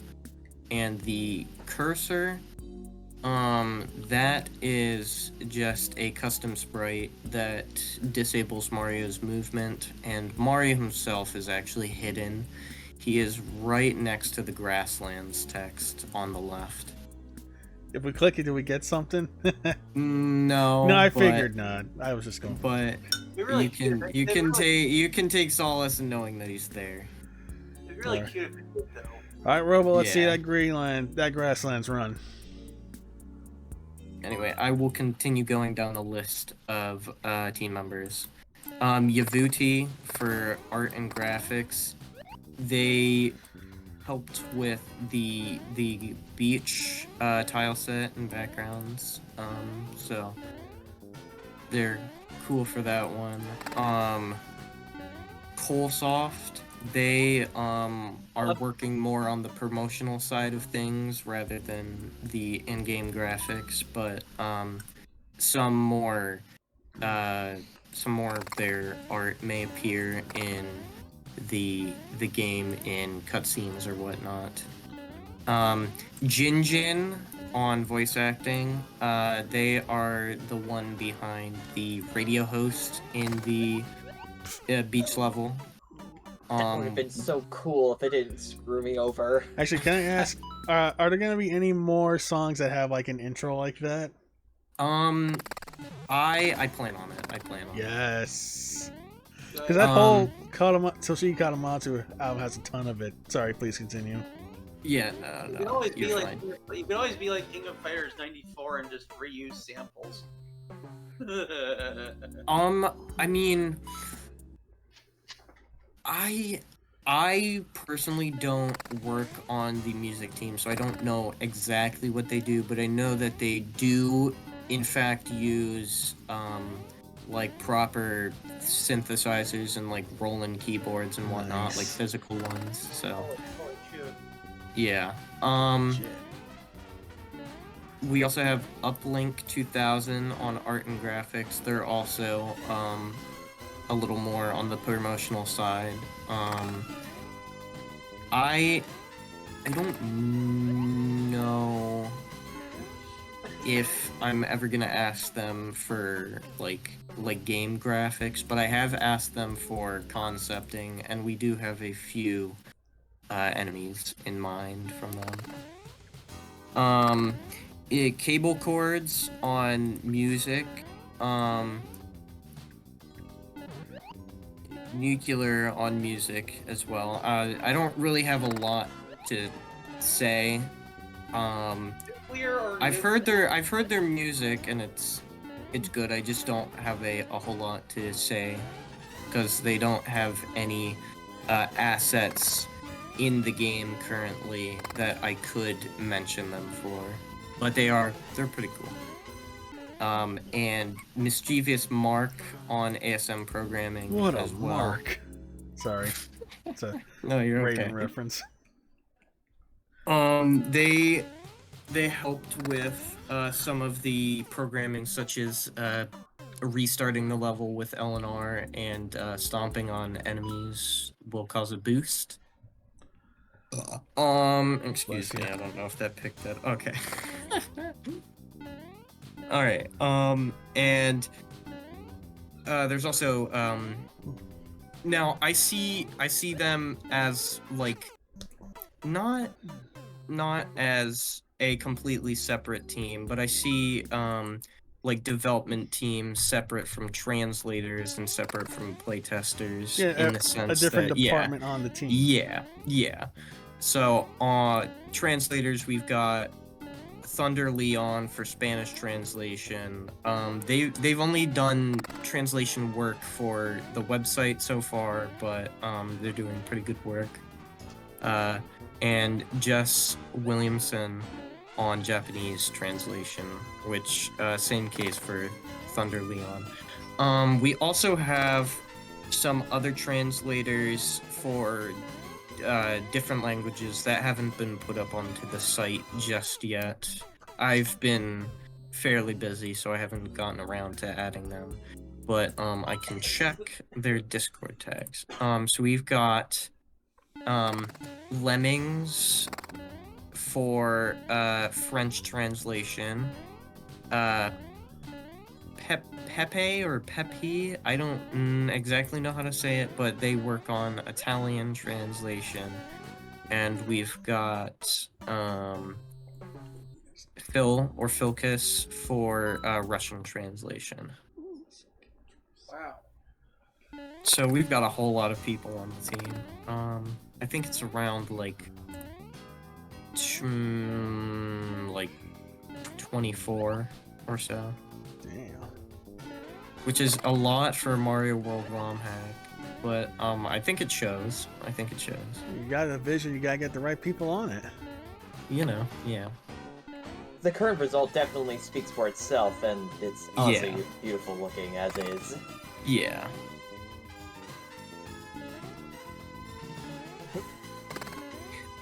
S3: and the cursor, that is just a custom sprite that disables Mario's movement, and Mario himself is actually hidden. He is right next to the grasslands text on the left.
S1: If we click it, do we get something?
S3: No.
S1: No, I
S3: but-
S1: figured not. I was just going.
S3: But
S2: It'd be really
S3: you
S2: cute.
S3: can
S2: It'd
S3: you can take solace in knowing that he's there.
S2: be really cute if it did, though.
S1: All right, Robo. Let's see
S3: Yeah.
S1: that Greenland, that grasslands run.
S3: Anyway, I will continue going down the list of team members. Yavuti for art and graphics. They helped with the beach tile set and backgrounds. So they're cool for that one. Coalsoft, they are working more on the promotional side of things rather than the in-game graphics, but some more of their art may appear in the game in cutscenes or whatnot. Jinjin on voice acting, they are the one behind the radio host in the beach level.
S5: That would have been so cool if it didn't screw me over.
S1: Actually, can I ask? Are there gonna be any more songs that have like an intro like that?
S3: I plan on it. I plan on it.
S1: Yes. Because that whole Toshiki Katamatsu album has a ton of it. Sorry, please continue.
S3: Yeah,
S2: You can
S3: no,
S2: always be
S3: you're
S2: like
S3: fine.
S2: you can always be like King of Fighters '94 and just reuse samples.
S3: I mean, I personally don't work on the music team, so I don't know exactly what they do, but I know that they do, in fact, use like proper synthesizers and like Roland keyboards and whatnot,
S1: Nice.
S3: like physical ones. So
S2: Holy shit.
S3: yeah.
S1: Shit.
S3: We also have Uplink 2000 on art and graphics. They're also a little more on the promotional side. I don't know if I'm ever gonna ask them for like game graphics, but I have asked them for concepting, and we do have a few enemies in mind from them. Cable cords on music. Nuclear on music as well. I don't really have a lot to say.
S2: Clear or
S3: I've heard their music, and it's good. I just don't have a whole lot to say because they don't have any assets in the game currently that I could mention them for. But they're pretty cool. And Mischievous Mark on ASM programming
S1: What a
S3: as well.
S1: mark. Sorry. It's a
S3: No, you're
S1: Raven
S3: okay.
S1: reference.
S3: They helped with some of the programming, such as restarting the level with LNR and stomping on enemies will cause a boost. Excuse
S1: Bless
S3: me,
S1: you.
S3: I don't know if that picked that. Okay. All right. And there's also now I see them as like not as a completely separate team, but I see like development teams separate from translators and separate from playtesters
S1: Yeah,
S3: in the sense
S1: a different
S3: that
S1: department on the team.
S3: yeah. So translators, we've got Thunder Leon for Spanish translation. They've only done translation work for the website so far, but they're doing pretty good work. And Jess Williamson on Japanese translation, which same case for Thunder Leon. We also have some other translators for different languages that haven't been put up onto the site just yet. I've been fairly busy, so I haven't gotten around to adding them. But I can check their Discord tags. So we've got Lemmings for French translation. Pepe or Pepe, I don't exactly know how to say it, but they work on Italian translation. And we've got Phil or Philkis for Russian translation.
S2: Wow.
S3: So we've got a whole lot of people on the team. I think it's around like 24 or so.
S1: Damn.
S3: Which is a lot for Mario World ROM hack, but I think it shows.
S1: You got a vision, you gotta get the right people on it.
S3: You know, yeah.
S5: The current result definitely speaks for itself, and it's honestly beautiful looking as is.
S3: Yeah.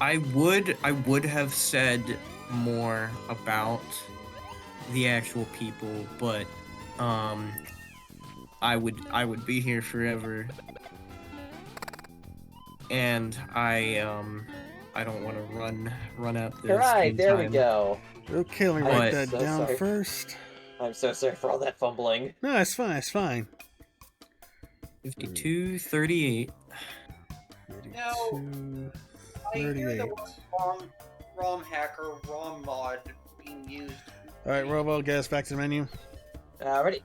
S3: I would have said more about the actual people, but I would be here forever, and I don't want to run out this.
S5: Alright, there we go.
S1: Okay, let me write that
S5: so
S1: down
S5: sorry.
S1: first.
S5: I'm so sorry for all that fumbling.
S1: No, it's fine, it's fine.
S3: 52-38.
S2: Now,
S1: 32,
S2: I hear
S1: 38.
S2: the word ROM hacker, ROM mod being used.
S1: Alright, Robo, get us back to the menu.
S5: Alrighty.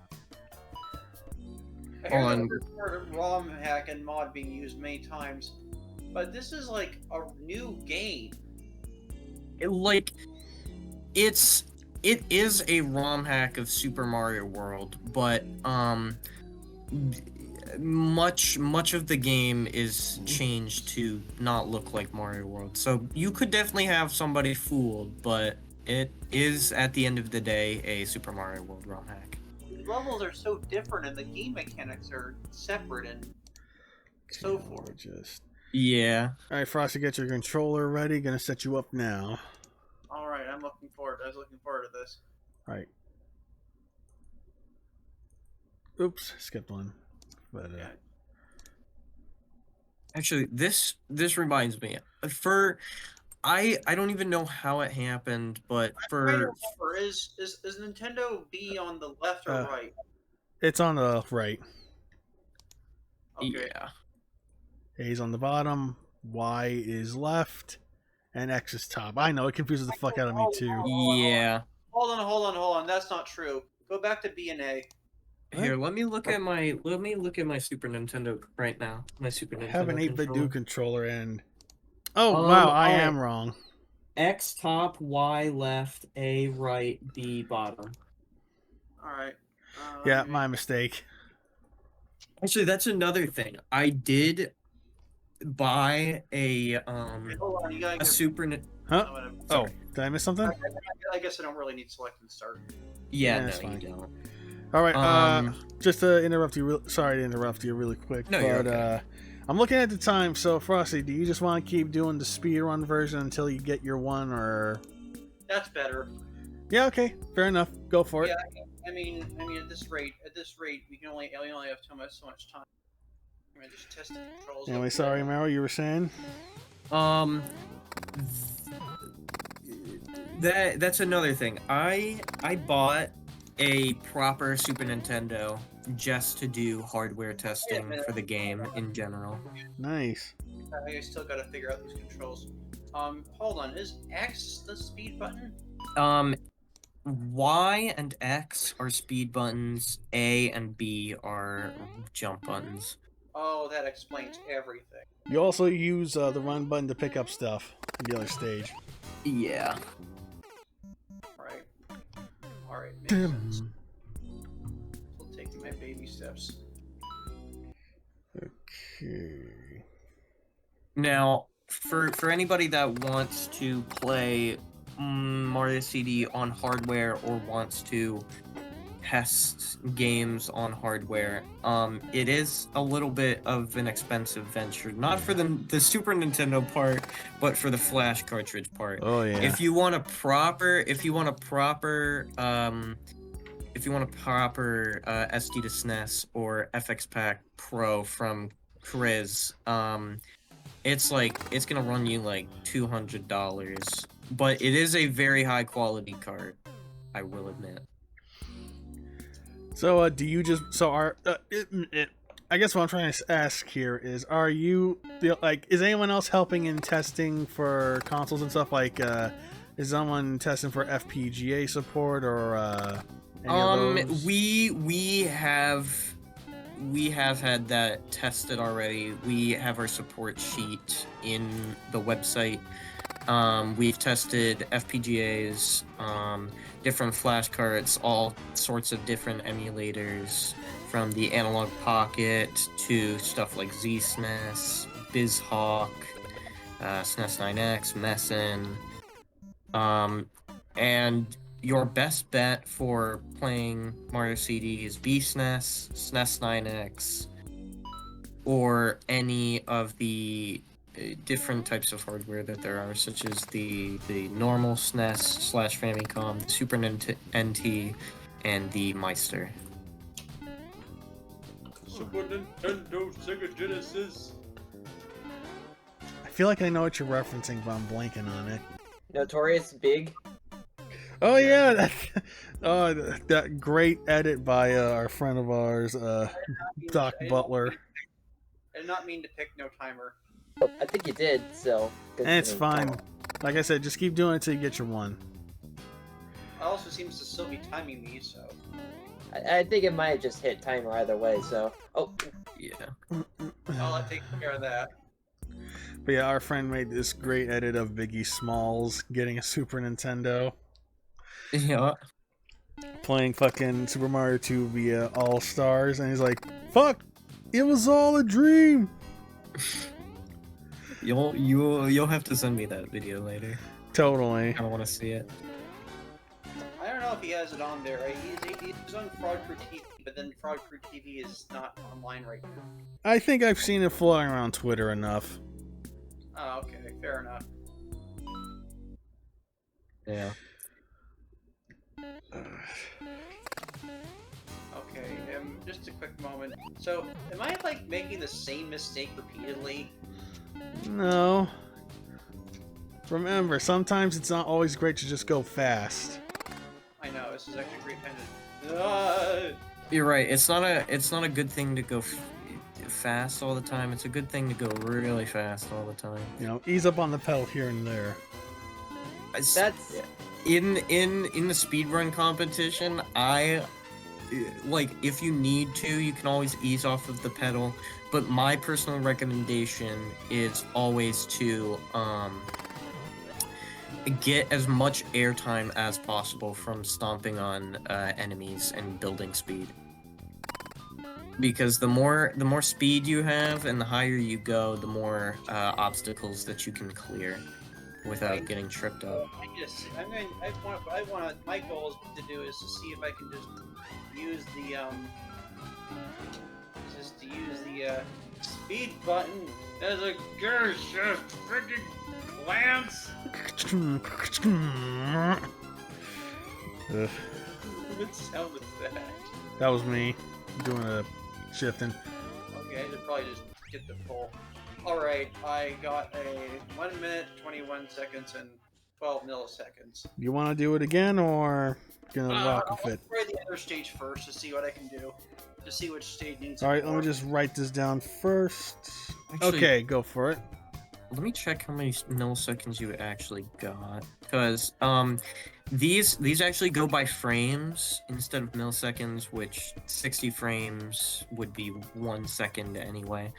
S2: I hear
S3: On-
S2: the word ROM hack and mod being used many times, but this is like a new game.
S3: It is a ROM hack of Super Mario World, but much of the game is changed to not look like Mario World. So you could definitely have somebody fooled, but it is at the end of the day a Super Mario World ROM hack.
S2: The levels are so different and the game mechanics are separate and so forth.
S3: Yeah.
S1: Alright, Frosty, get your controller ready. Gonna set you up now.
S2: Alright, I was looking forward to this.
S1: Alright. Oops, skipped one. But
S2: Yeah.
S3: Actually, this reminds me. I don't even know how it happened, but
S2: I'm trying to remember, is Nintendo B on the left or right?
S1: it's on the right.
S2: Okay.
S3: yeah.
S1: A's on the bottom, Y is left, and X is top. I know, it confuses the fuck out of me too.
S3: Yeah.
S2: Hold on. That's not true. Go back to B and A.
S3: Here, let me look at my Super Nintendo right now. My Super Nintendo.
S1: Have an 8-bit
S3: controller.
S1: do controller and... Oh, wow, I
S3: alright.
S1: am wrong.
S3: X top, Y left, A right, B bottom.
S2: Alright.
S1: Yeah, my mistake.
S3: Actually, that's another thing. I did buy a
S2: Hold on, you gotta get...
S3: Super.
S1: Huh?
S2: whatever.
S1: Oh, did I miss something?
S2: I guess I don't really need select and start.
S3: Yeah,
S1: that's
S3: no,
S1: fine.
S3: you don't.
S1: Alright, just to interrupt you, sorry to interrupt you really quick,
S3: No,
S1: but
S3: you're okay.
S1: I'm looking at the time, so Frosty, do you just want to keep doing the speedrun version until you get your one, or...
S2: That's better.
S1: Yeah, okay, fair enough. Go for it.
S2: Yeah, I mean, at this rate, we only have so much time. I mean, just test the controls.
S1: Anyway, sorry, Mayro, you were saying?
S3: That's another thing. I bought a proper Super Nintendo just to do hardware testing for the game in general.
S1: Nice.
S2: I still gotta figure out these controls. Hold on, is X the speed button?
S3: Y and X are speed buttons, A and B are jump buttons.
S2: Oh, that explains everything.
S1: You also use the run button to pick up stuff in the other stage.
S3: Yeah.
S2: Right. Alright, makes sense. Still taking my baby steps.
S1: Okay.
S3: Now, for anybody that wants to play Mario CD on hardware or wants to test games on hardware. It is a little bit of an expensive venture, not for the Super Nintendo part, but for the flash cartridge part.
S1: Oh yeah.
S3: If you want a proper SD to SNES or FX Pack Pro from Chris, it's gonna run you like $200, but it is a very high quality card, I will admit.
S1: So do you just I guess what I'm trying to ask here is, are you is anyone else helping in testing for consoles and stuff? Like, is someone testing for FPGA support or any of those?
S3: We have had that tested already. We have our support sheet in the website. We've tested FPGAs, different flash cards, all sorts of different emulators, from the Analog Pocket to stuff like ZSNES, BizHawk, SNES 9X, Messen. And your best bet for playing Mario CD is BSNES, SNES 9X, or any of the different types of hardware that there are, such as the normal SNES/Famicom, the Super NT, and the Meister.
S4: Super Nintendo, Sega Genesis.
S1: I feel like I know what you're referencing, but I'm blanking on it.
S5: Notorious Big.
S1: Oh yeah, that great edit by our friend of ours, Doc Butler.
S2: I did not mean to pick No Timer.
S5: I think you did, so...
S1: And it's fine. Like I said, just keep doing it until you get your one.
S2: It also seems to still be timing me, so...
S5: I think it might have just hit timer either way, so... Oh.
S3: Yeah.
S2: I'll take care of that.
S1: But yeah, our friend made this great edit of Biggie Smalls getting a Super Nintendo.
S3: Yeah.
S1: Playing fucking Super Mario 2 via All-Stars, and he's like, fuck! It was all a dream!
S3: You'll have to send me that video later.
S1: Totally.
S3: I want to see it.
S2: I don't know if he has it on there. He's on Fraud Crew TV, but then Fraud Crew TV is not online right now.
S1: I think I've seen it floating around Twitter enough.
S2: Oh, okay. Fair enough.
S3: Yeah.
S2: Okay, just a quick moment. So, am I, like, making the same mistake repeatedly?
S1: No. Remember, sometimes it's not always great to just go fast.
S2: I know, this is actually a great time to...
S3: You're right. It's not a good thing to go fast all the time. It's a good thing to go really fast all the time.
S1: You know, ease up on the pedal here and there.
S5: That's...
S3: In the speedrun competition, if you need to, you can always ease off of the pedal, but my personal recommendation is always to get as much airtime as possible from stomping on enemies and building speed. Because the more speed you have and the higher you go, the more obstacles that you can clear without getting tripped up.
S2: My goal is to do is to see if I can just use the speed button as a gear shift freaking glance. What sound was that?
S1: That was me doing a shifting.
S2: Okay, I should probably just get the full. Alright, I got a 1 minute, 21 seconds, and 12 milliseconds.
S1: You want to do it again, or gonna rock with it?
S2: I'll try the other stage first to see what I can do. To see which stage needs.
S1: All right, let me just write this down first.
S3: Actually,
S1: Okay, go for it.
S3: Let me check how many milliseconds you actually got, because these actually go by frames instead of milliseconds, which 60 frames would be 1 second anyway.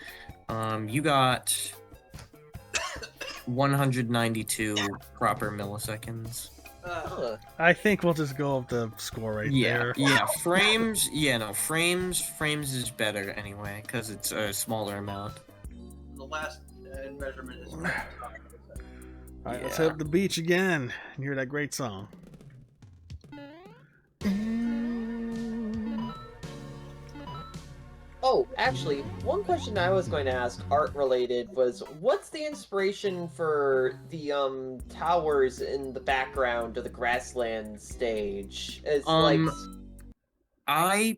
S3: You got 192 proper milliseconds.
S1: I think we'll just go with the score right there.
S3: Yeah, frames. Yeah, no, frames is better anyway, because it's a smaller amount.
S2: The last measurement is.
S1: Alright, let's hit the beach again and hear that great song.
S5: Oh, actually, one question I was going to ask, art related, was what's the inspiration for the towers in the background of the grassland stage? It's like
S3: I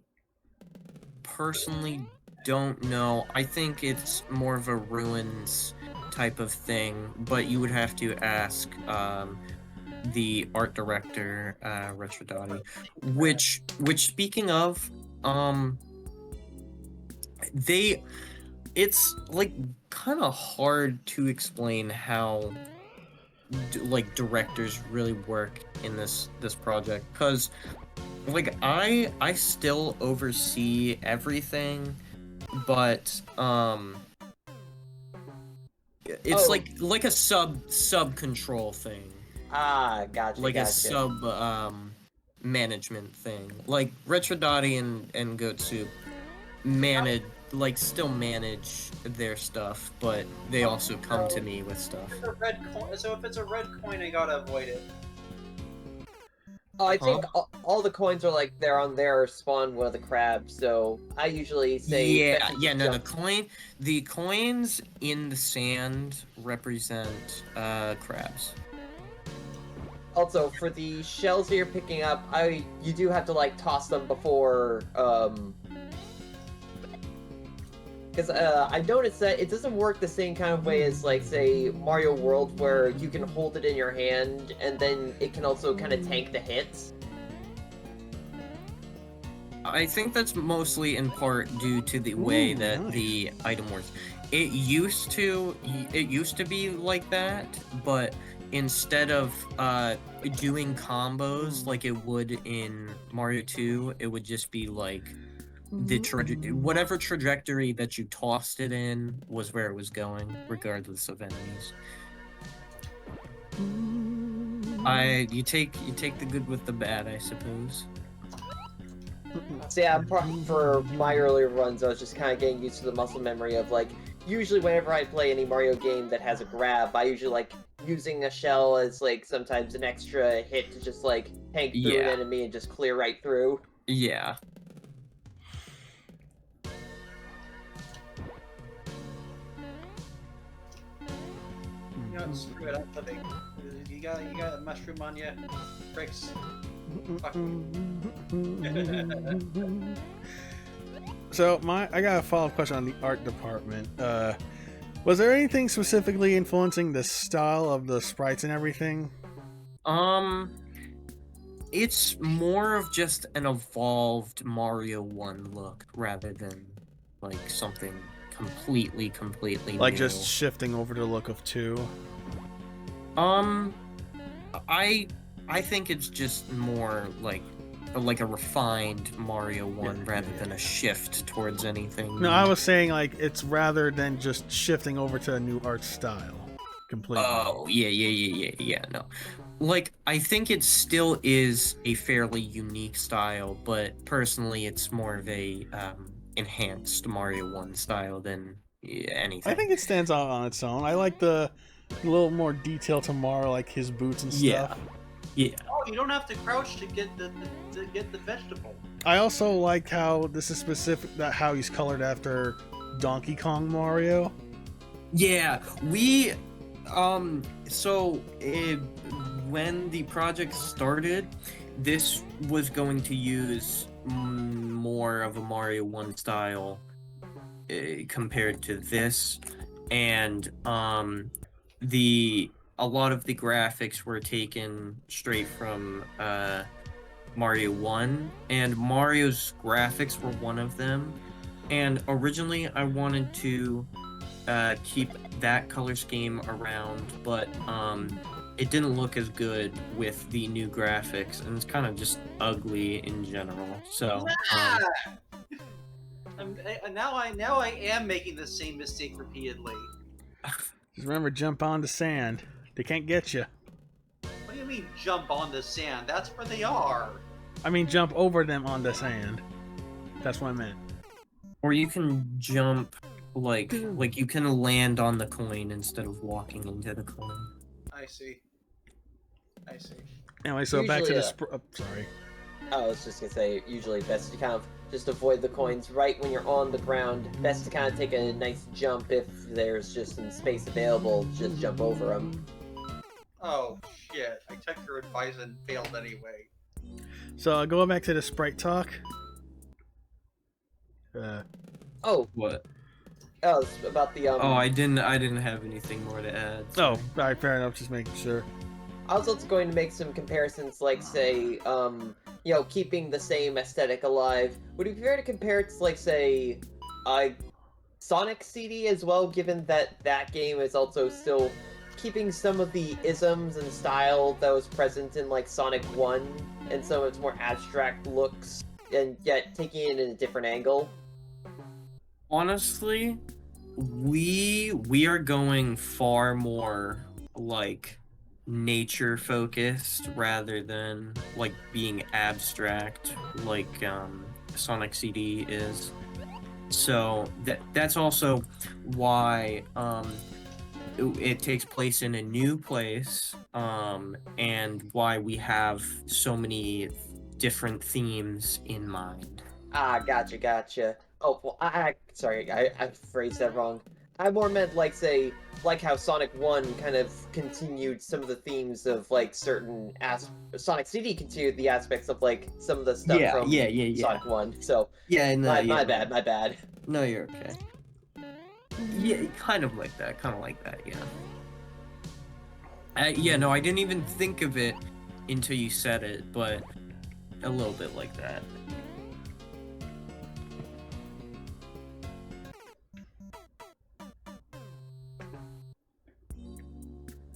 S3: personally don't know. I think it's more of a ruins type of thing, but you would have to ask the art director, Retrodati. Which speaking of, it's like kind of hard to explain how like directors really work in this project, because like I still oversee everything, but it's
S5: Oh.
S3: like a sub control thing,
S5: Ah, gotcha,
S3: like a
S5: gotcha.
S3: sub management thing. Like Retrodati and Gotsu manage, like still manage their stuff, but they also come to me with stuff.
S2: It's a red coin, so if it's a red coin, I gotta avoid it.
S5: Oh, I think all the coins are like they're on their spawn with the crab, so I usually say
S3: no, the coins in the sand represent crabs.
S5: Also, for the shells that you're picking up, you do have to like toss them before because I noticed that it doesn't work the same kind of way as, like, say, Mario World, where you can hold it in your hand, and then it can also kind of tank the hits.
S3: I think that's mostly in part due to the way that the item works. It used to be like that, but instead of doing combos like it would in Mario 2, it would just be like whatever trajectory that you tossed it in was where it was going, regardless of enemies. You take the good with the bad, I suppose.
S5: So yeah, for my earlier runs, I was just kind of getting used to the muscle memory of, like, usually whenever I play any Mario game that has a grab, I usually like using a shell as, like, sometimes an extra hit to just, like, tank through an enemy and just clear right through.
S3: Yeah.
S2: You know, screw it, I'm flipping. You got a mushroom on you, Brix. Fuck you.
S1: So I got a follow-up question on the art department. Was there anything specifically influencing the style of the sprites and everything?
S3: It's more of just an evolved Mario 1 look rather than like something completely
S1: like
S3: new.
S1: Just shifting over to the look of 2.
S3: I think it's just more like a refined Mario 1 rather than a shift towards anything.
S1: No, I was saying like it's rather than just shifting over to a new art style completely.
S3: Oh, yeah, no. Like, I think it still is a fairly unique style, but personally it's more of a enhanced Mario 1 style than anything.
S1: I think it stands out on its own. I like the little more detail to Mario, like his boots and stuff.
S3: Yeah.
S2: Oh, you don't have to crouch to get the vegetable.
S1: I also like how this is specific, that how he's colored after Donkey Kong Mario.
S3: Yeah, when the project started, this was going to use more of a Mario 1 style compared to this, and a lot of the graphics were taken straight from Mario 1, and Mario's graphics were one of them. And originally I wanted to keep that color scheme around, but it didn't look as good with the new graphics, and it's kind of just ugly in general. So
S2: now I am making the same mistake repeatedly.
S1: Just remember, jump on the sand. They can't get you.
S2: What do you mean jump on the sand? That's where they are.
S1: I mean, jump over them on the sand. That's what I meant.
S3: Or you can jump, like you can land on the coin instead of walking into the coin.
S2: I see.
S1: Anyway, so
S5: Usually,
S1: back to the sorry.
S5: I was just gonna say, usually best to kind of just avoid the coins right when you're on the ground. Best to kind of take a nice jump if there's just some space available. Just jump over them.
S2: Oh shit! I took your advice and failed anyway.
S1: So going back to the sprite talk.
S5: Oh,
S3: What?
S5: oh, it's about the
S3: Oh, I didn't have anything more to add.
S1: Oh,
S3: sorry.
S1: all right, fair enough. Just making sure.
S5: I was also going to make some comparisons, like, say, you know, keeping the same aesthetic alive. Would it be fair to compare it to, like, say, Sonic CD as well, given that that game is also still keeping some of the isms and style that was present in, like, Sonic 1, and some of its more abstract looks, and yet taking it in a different angle?
S3: Honestly, we are going far more like nature focused rather than like being abstract like Sonic CD is. So that's also why it takes place in a new place, and why we have so many different themes in mind.
S5: Ah, gotcha. Oh, well, sorry, I phrased that wrong. I more meant, like, say, like how Sonic 1 kind of continued some of the themes of, like, certain Sonic CD continued the aspects of, like, some of the stuff from Sonic 1. So,
S3: Yeah, no,
S5: my bad.
S3: No, you're okay. Yeah, kind of like that, yeah. No, I didn't even think of it until you said it, but a little bit like that.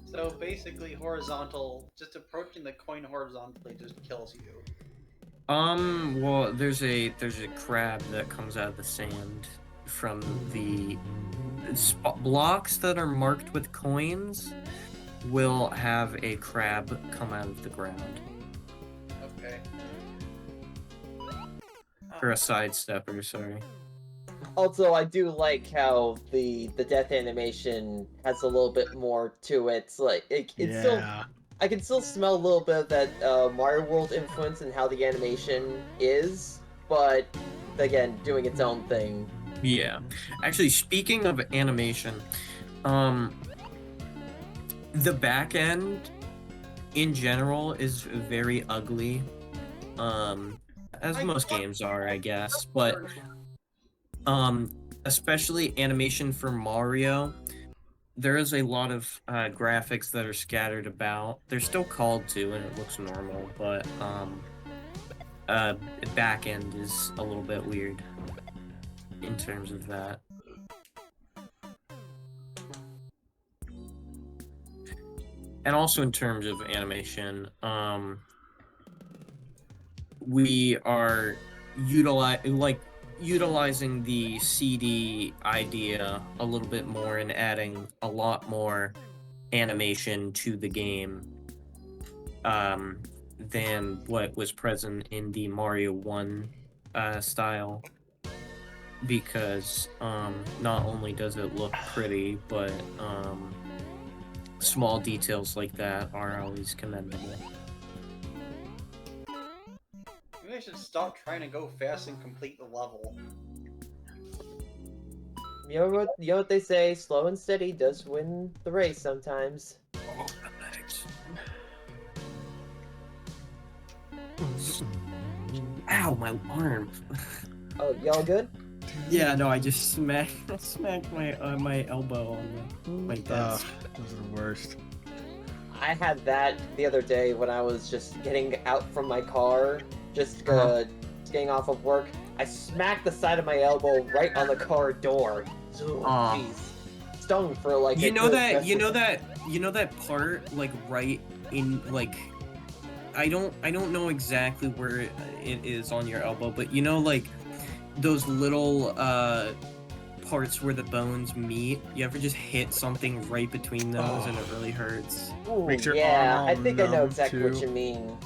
S2: So basically, horizontal, just approaching the coin horizontally just kills you.
S3: Well, there's a crab that comes out of the sand from the blocks that are marked with coins will have a crab come out of the ground.
S2: Okay.
S3: For a sidestepper, sorry.
S5: Also, I do like how the death animation has a little bit more to it. It's like it's still, I can still smell a little bit of that Mario World influence in how the animation is, but again, doing its own thing.
S3: Yeah. Actually, speaking of animation, the back end in general is very ugly. As most games are, I guess, but especially animation for Mario, there is a lot of graphics that are scattered about. They're still called to, and it looks normal, but back end is a little bit weird in terms of that. And also in terms of animation, we are utilizing the CD idea a little bit more and adding a lot more animation to the game than what was present in the Mario 1 style, because not only does it look pretty, but small details like that are always commendable.
S2: Maybe I should stop trying to go fast and complete the level.
S5: You know what they say, slow and steady does win the race sometimes.
S3: Oh, thanks. Ow, my arm.
S5: Oh, y'all good?
S3: Yeah, no, I just smacked my elbow on my desk.
S1: Those are the worst.
S5: I had that the other day when I was just getting out from my car, just getting off of work. I smacked the side of my elbow right on the car door. Jeez. Stung for like
S3: you know that part like right in like I don't know exactly where it is on your elbow, but you know like those little parts where the bones meet, you ever just hit something right between those and it really hurts?
S5: Ooh,
S1: Makes your
S5: yeah,
S1: arm
S5: I think I know
S1: numb,
S5: exactly
S1: too.
S5: what you mean.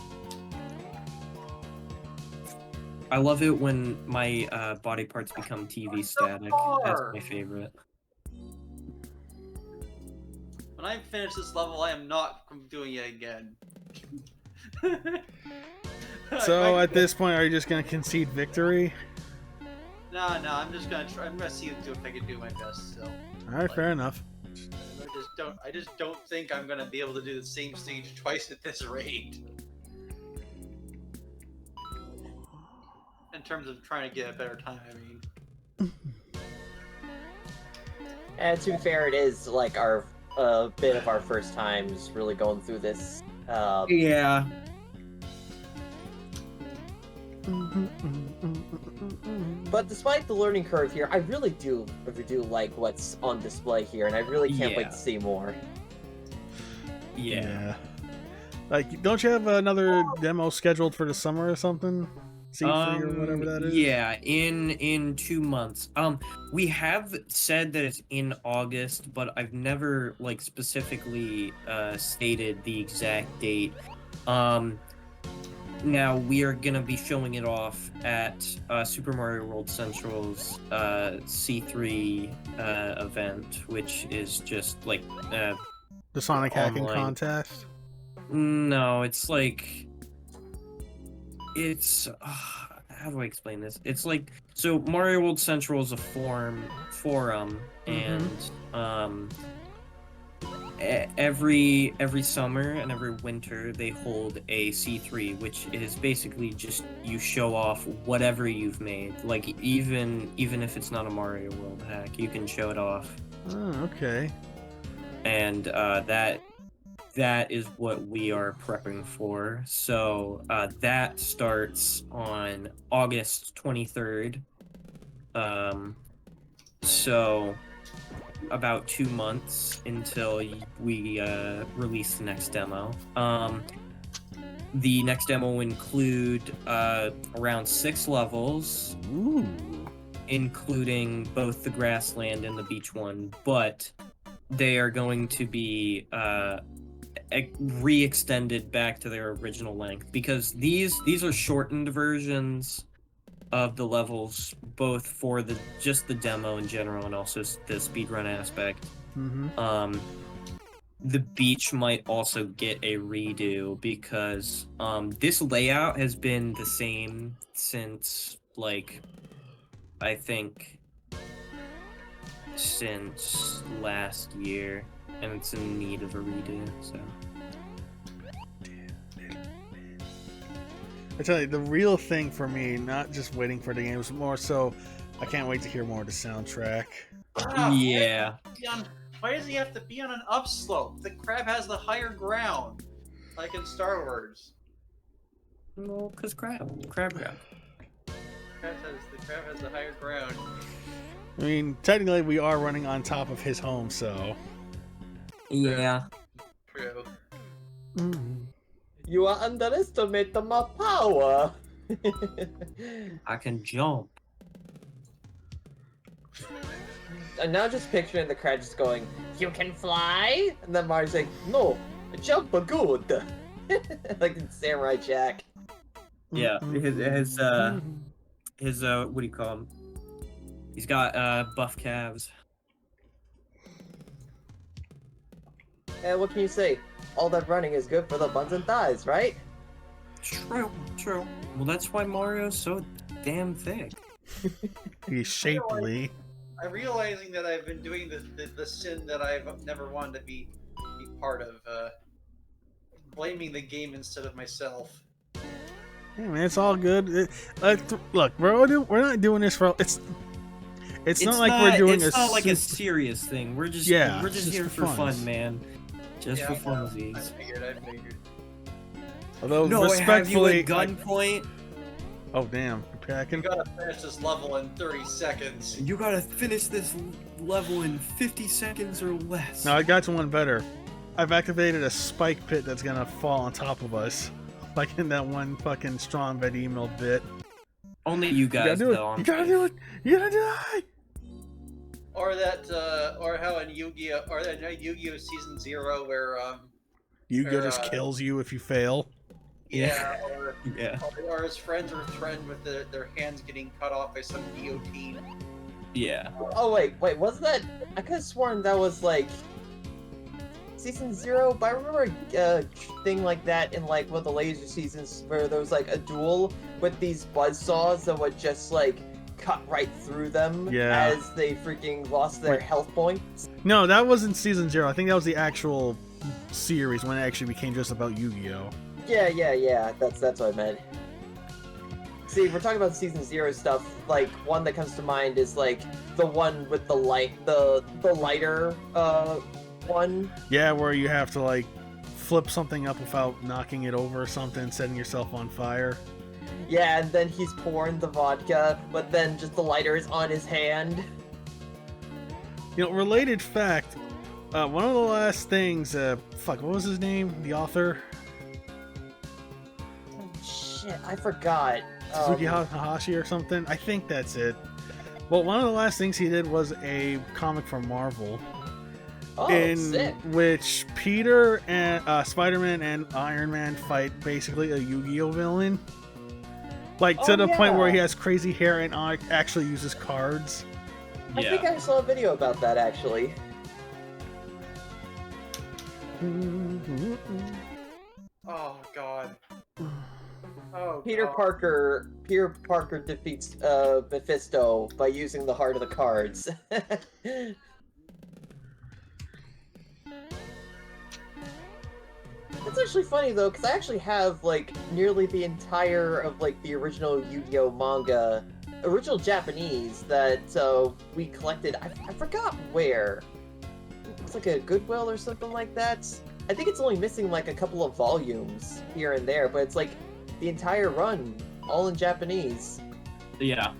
S3: I love it when my body parts become TV static. That's my favorite.
S2: When I finish this level, I am not doing it again.
S1: So at this point, are you just gonna concede victory?
S2: No, I'm just gonna try. I'm gonna see if I can do my best. So.
S1: All right, fair enough.
S2: I just don't think I'm gonna be able to do the same stage twice at this rate. In terms of trying to get a better time, I mean.
S5: And to be fair, it is like our bit of our first times really going through this.
S3: Yeah.
S5: But despite the learning curve here, I really do like what's on display here, and I really can't wait to see more.
S3: Yeah.
S1: Like, don't you have another demo scheduled for the summer or something? C3 or whatever that is?
S3: Yeah, in 2 months. We have said that it's in August, but I've never like specifically stated the exact date. Now we are gonna be showing it off at Super Mario World Central's C3 event, which is just like
S1: The Sonic hacking
S3: online
S1: contest?
S3: No, it's like it's how do I explain this? It's like, so Mario World Central is a forum, and every summer and every winter they hold a C3, which is basically just you show off whatever you've made. Like even if it's not a Mario World hack, you can show it off.
S1: Oh, okay.
S3: And that is what we are prepping for. So that starts on August 23rd. So about 2 months until we release the next demo. The next demo will include around 6 levels.
S1: Ooh.
S3: Including both the grassland and the beach one, but they are going to be re-extended back to their original length, because these are shortened versions of the levels, both for just the demo in general and also the speedrun aspect. The beach might also get a redo because this layout has been the same since, like, I think since last year, and it's in need of a redo, so.
S1: I tell you, the real thing for me, not just waiting for the games, more so, I can't wait to hear more of the soundtrack.
S3: Yeah.
S2: Why does he have to be on an upslope? The crab has the higher ground, like in Star Wars.
S3: Well, cause crab.
S2: The crab has the higher ground.
S1: I mean, technically, we are running on top of his home, so.
S3: Yeah.
S2: True.
S5: You are underestimating my power.
S3: I can jump.
S5: And now just picturing the crowd just going, "You can fly?" And then Mario's like, "No, jump a good." Like in Samurai Jack.
S3: Yeah, his what do you call him? He's got buff calves.
S5: And what can you say? All that running is good for the buns and thighs, right?
S3: True. Well, that's why Mario's so damn thick.
S1: He's shapely.
S2: I'm realizing that I've been doing the sin that I've never wanted to be part of, blaming the game instead of myself.
S1: Yeah, man, it's all good. Look, we're not doing this for it's not like we're doing
S3: it's not like a serious thing. We're just here for fun, man. Just for funsies.
S2: I figured.
S1: Although
S3: no,
S1: respectfully,
S3: I have you at gunpoint.
S1: Oh damn, you're packing.
S2: You gotta finish this level in 30 seconds.
S3: You gotta finish this level in 50 seconds or less.
S1: No, I got to one better. I've activated a spike pit that's gonna fall on top of us, like in that one fucking strong bed email bit.
S3: Only you guys know.
S1: You gotta do it. You gotta do it.
S2: Or that, or how in Yu-Gi-Oh, or in Yu-Gi-Oh Season 0 where
S1: Yu-Gi-Oh just kills you if you fail.
S2: Yeah, or his friends are threatened with their hands getting cut off by some guillotine.
S3: Yeah.
S5: Oh wait, wasn't that? I could have sworn that was like Season 0, but I remember a thing like that in like one of the later seasons where there was like a duel with these buzzsaws that would just like cut right through them
S1: Yeah.
S5: as they freaking lost their health points.
S1: No, that wasn't Season 0. I think that was the actual series when it actually became just about Yu-Gi-Oh!
S5: Yeah. That's what I meant. See, we're talking about Season 0 stuff. Like, one that comes to mind is like the one with the lighter one.
S1: Yeah, where you have to like flip something up without knocking it over or something, setting yourself on fire.
S5: Yeah, and then he's pouring the vodka, but then just the lighter is on his hand.
S1: You know, related fact, one of the last things, what was his name? The author?
S5: Oh, shit, I forgot.
S1: Suzuki Hayashi or something? I think that's it. Well, one of the last things he did was a comic from Marvel.
S5: Sick.
S1: Which Peter and Spider-Man and Iron Man fight basically a Yu-Gi-Oh villain. Like, to the point where he has crazy hair and actually uses cards.
S5: I think I saw a video about that, actually.
S2: Oh God. Oh.
S5: Peter Parker defeats Mephisto by using the heart of the cards. It's actually funny though, because I actually have like nearly the entire of like the original Yu-Gi-Oh manga, original Japanese that we collected. I forgot where. It's like a Goodwill or something like that. I think it's only missing like a couple of volumes here and there, but it's like the entire run, all in Japanese.
S3: Yeah.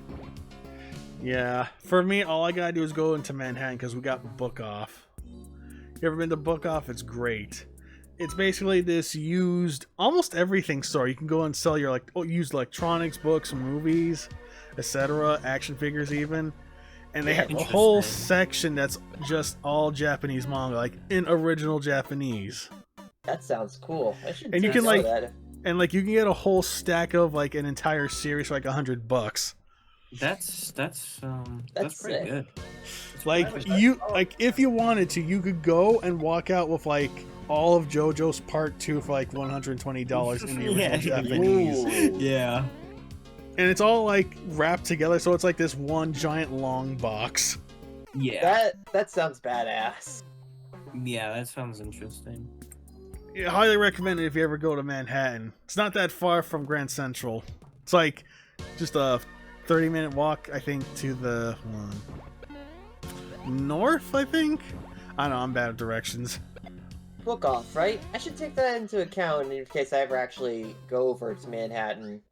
S1: Yeah. For me, all I gotta do is go into Manhattan because we got Book Off. You ever been to Book Off? It's great. It's basically this used almost everything store. You can go and sell your used electronics, books, movies, etc., action figures even. And they have a whole section that's just all Japanese manga, like in original Japanese.
S5: That sounds cool. I should
S1: And you can
S5: that.
S1: And you can get a whole stack of like an entire series for like $100.
S3: That's pretty
S5: sick.
S3: good.
S1: If you wanted to, you could go and walk out with like all of JoJo's Part 2 for like $120 in the original Japanese.
S5: Ooh.
S3: Yeah.
S1: And it's all like wrapped together, so it's like this one giant long box.
S3: Yeah.
S5: That sounds badass.
S3: Yeah, that sounds interesting.
S1: I highly recommend it if you ever go to Manhattan. It's not that far from Grand Central. It's like just a 30-minute walk, I think, to the north, I think? I don't know, I'm bad at directions.
S5: Book Off, right? I should take that into account in case I ever actually go over to Manhattan.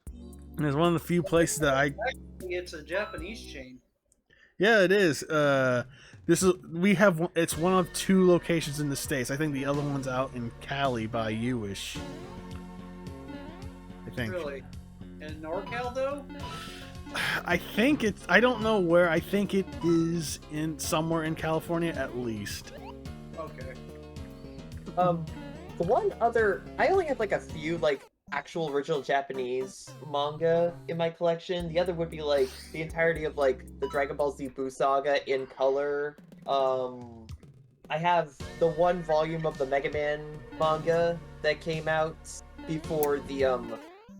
S1: And it's one of the few places that
S2: It's a Japanese chain.
S1: Yeah, it is. It's one of 2 locations in the States. I think the other one's out in Cali by you-ish. I think.
S2: Really? In NorCal though?
S1: I don't know where. I think it is somewhere in California at least.
S2: Okay.
S5: The one other, I only have like a few like actual original Japanese manga in my collection. The other would be like the entirety of like the Dragon Ball Z Buu saga in color. I have the one volume of the Mega Man manga that came out before the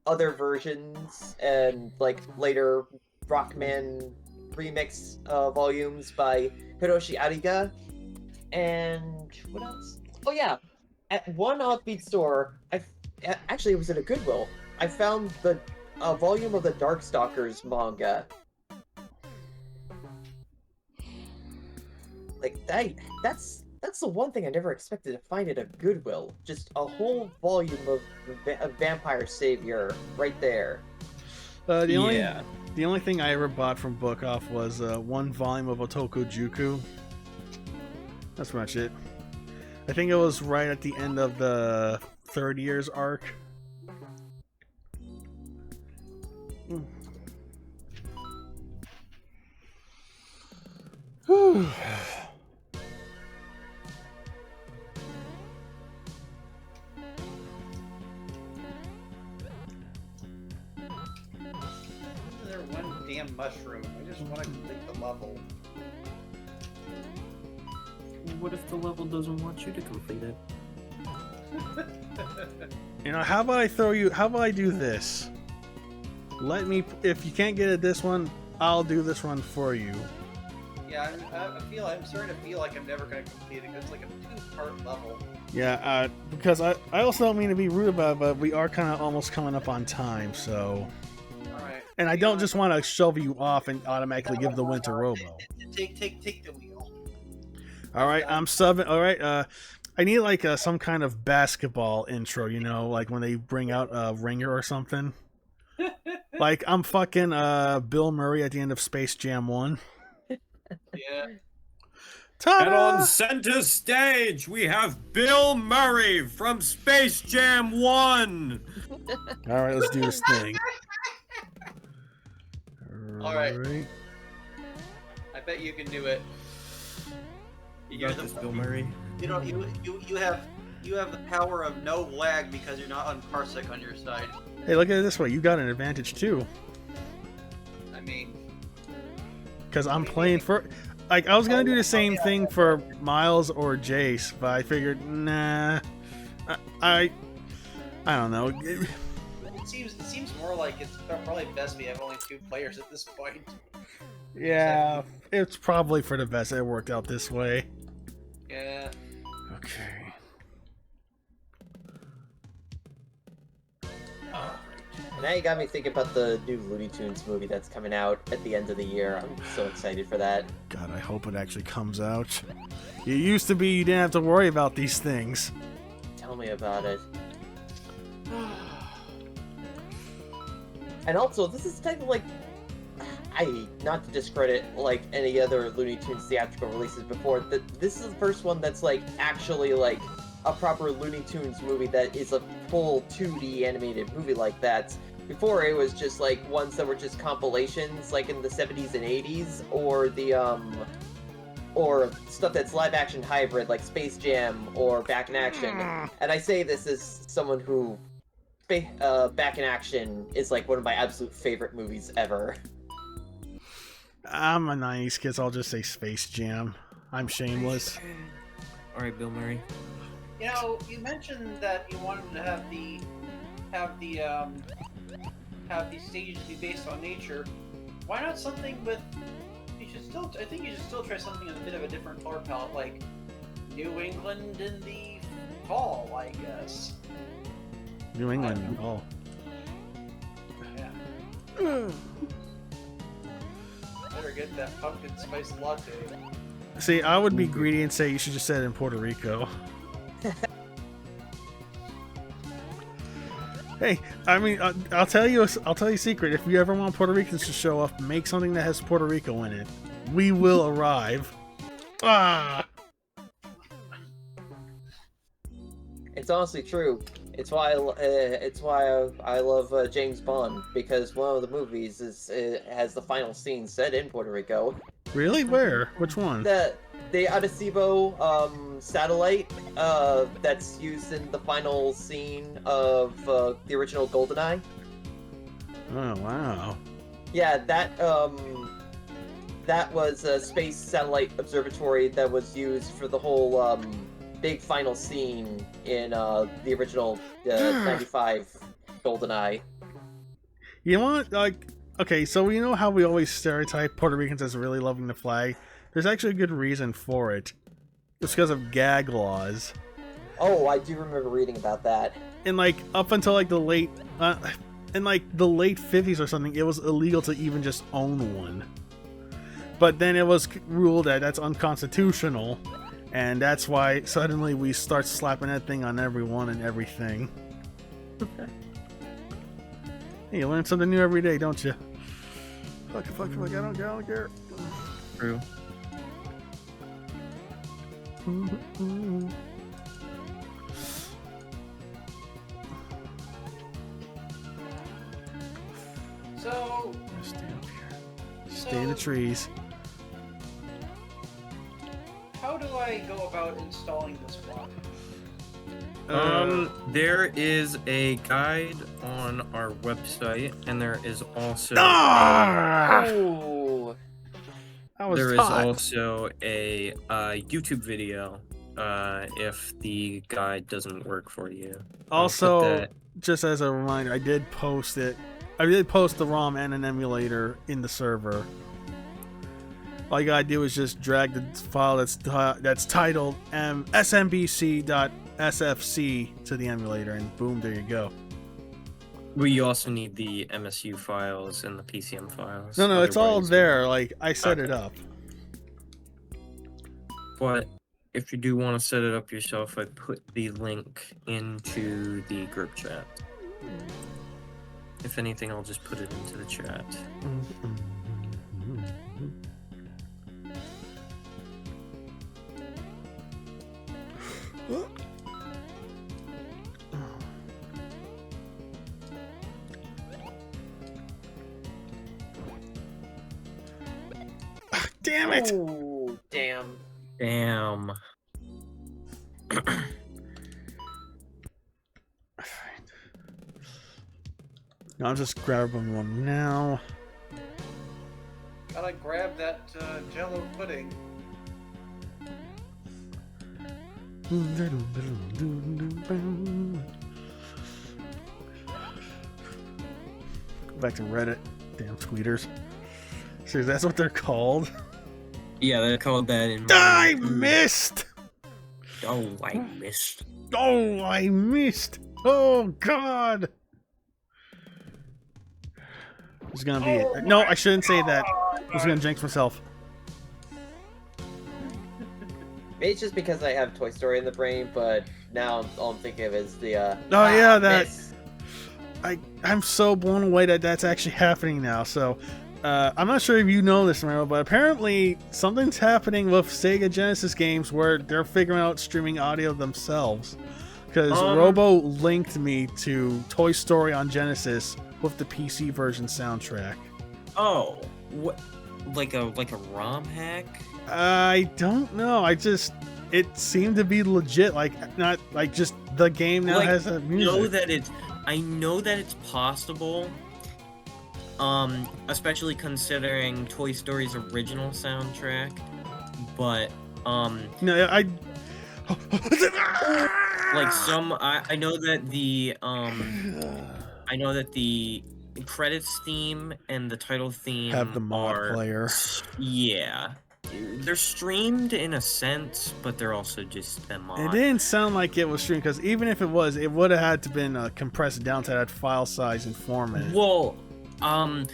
S5: other versions and like later Rockman remix volumes by Hiroshi Ariga. And what else? Oh yeah, at one offbeat store, actually it was at a Goodwill, I found the volume of the Darkstalkers manga. Like that's the one thing I never expected to find at a Goodwill. Just a whole volume of Vampire Savior right there.
S1: The only thing I ever bought from Book Off was one volume of Otoko Juku. That's pretty much it. I think it was right at the end of the 3rd year's arc. Whew.
S2: There one damn mushroom. I just want to complete the level.
S3: What if the level doesn't want you to complete it?
S1: You know, how about I do this? If you can't get it this one, I'll do this run for you.
S2: Yeah, I'm starting to feel like I'm never going to complete it. It's like a 2-part level.
S1: Yeah, because I also don't mean to be rude about it, but we are kind of almost coming up on time, so...
S2: Alright.
S1: And I don't just want to shove you off and automatically give the win to Robo.
S2: Take the wheel.
S1: Alright, I'm subbing. Alright, I need like some kind of basketball intro, you know, like when they bring out a ringer or something. Like I'm fucking Bill Murray at the end of Space Jam 1.
S2: Yeah.
S4: And on center stage, we have Bill Murray from Space Jam 1.
S1: Alright, let's do this thing.
S2: Alright. I bet you can do it.
S3: You got this, Bill Murray.
S2: You know, you have the power of no lag because you're not on Parsec on your side.
S1: Hey, look at it this way. You got an advantage too.
S2: I mean...
S1: Because I'm playing for... Like, I was going to do the same thing for Miles or Jace, but I figured, nah. I don't know.
S2: It seems more like it's probably best we have only 2 players at this point.
S1: Yeah, it's probably for the best it worked out this way.
S2: Yeah.
S1: Okay.
S5: Now you got me thinking about the new Looney Tunes movie that's coming out at the end of the year. I'm so excited for that.
S1: God, I hope it actually comes out. It used to be you didn't have to worry about these things.
S5: Tell me about it. And also, this is kind of like... not to discredit like any other Looney Tunes theatrical releases before, this is the first one that's like actually like a proper Looney Tunes movie that is a full 2D animated movie like that. Before it was just like ones that were just compilations like in the 70s and 80s, or the or stuff that's live action hybrid like Space Jam or Back in Action. And I say this as someone who Back in Action is like one of my absolute favorite movies ever.
S1: I'm a 90s kid, so I'll just say Space Jam. I'm shameless.
S3: Alright, Bill Murray.
S2: You know, you mentioned that you wanted to have the stages be based on nature. Why not something with? I think you should still try something with a bit of a different color palette, like New England in the fall, I guess.
S1: New England. Oh.
S2: Yeah. Better get that pumpkin spice latte.
S1: See, I would be greedy and say you should just set it in Puerto Rico. Hey, I mean, I'll tell you a secret. If you ever want Puerto Ricans to show up, make something that has Puerto Rico in it. We will arrive. Ah!
S5: It's honestly true. It's why I love James Bond, because one of the movies has the final scene set in Puerto Rico.
S1: Really? Where? Which one?
S5: The Arecibo satellite that's used in the final scene of the original GoldenEye.
S1: Oh wow.
S5: Yeah, that was a space satellite observatory that was used for the whole big final scene in the original 95 GoldenEye.
S1: You want, like, okay, so we know how we always stereotype Puerto Ricans as really loving the flag. There's actually a good reason for it. It's because of gag laws.
S5: Oh, I do remember reading about that.
S1: And like up until like the late, in like the late 50s or something, it was illegal to even just own one. But then it was ruled that that's unconstitutional, and that's why suddenly we start slapping that thing on everyone and everything. Hey, you learn something new every day, don't you? Fuck, I don't care.
S3: True.
S2: So,
S1: Stay up here. Stay in the trees.
S2: how do I go about installing this block?
S3: There is a guide on our website, and there is also
S5: Oh!
S3: there is also a YouTube video if the guide doesn't work for you.
S1: Also, just as a reminder, I did post it I did post the ROM and an emulator in the server. All you gotta do is just drag the file that's titled smbc.sfc to the emulator, and boom, there you go.
S3: Well, you also need the MSU files and the PCM files.
S1: No, it's all
S3: Otherwise-
S1: there. Like, I set it up.
S3: But if you do want to set it up yourself, I put the link into the group chat. If anything, I'll just put it into the chat.
S1: Damn it!
S5: Ooh, damn.
S3: Damn.
S1: I'll just grab one now.
S2: Gotta grab that Jello pudding.
S1: Go back to Reddit. Damn tweeters. Seriously, that's what they're called?
S3: Yeah, they called that in.
S1: I missed!
S3: Oh, I missed.
S1: Oh, I missed! Oh, God! It's gonna be it. No, I shouldn't say that. I was gonna jinx myself.
S5: Maybe it's just because I have Toy Story in the brain, but now all I'm thinking of is the
S1: Oh yeah, that
S5: miss.
S1: I'm so blown away that that's actually happening now. So I'm not sure if you know this, Mayro, but apparently something's happening with Sega Genesis games where they're figuring out streaming audio themselves. Because Robo linked me to Toy Story on Genesis with the PC version soundtrack.
S3: Oh, what? Like a ROM hack?
S1: I don't know. It seemed to be legit. Like, not like just the game now
S3: Like,
S1: has a music.
S3: I know that it's possible. Especially considering Toy Story's original soundtrack, but
S1: No, I
S3: know that the credits theme and the title theme
S1: have the mod
S3: are,
S1: player.
S3: Yeah, they're streamed in a sense, but they're also just a mod.
S1: It didn't sound like it was streamed, because even if it was, it would have had to been compressed down to that file size and format.
S3: Well, I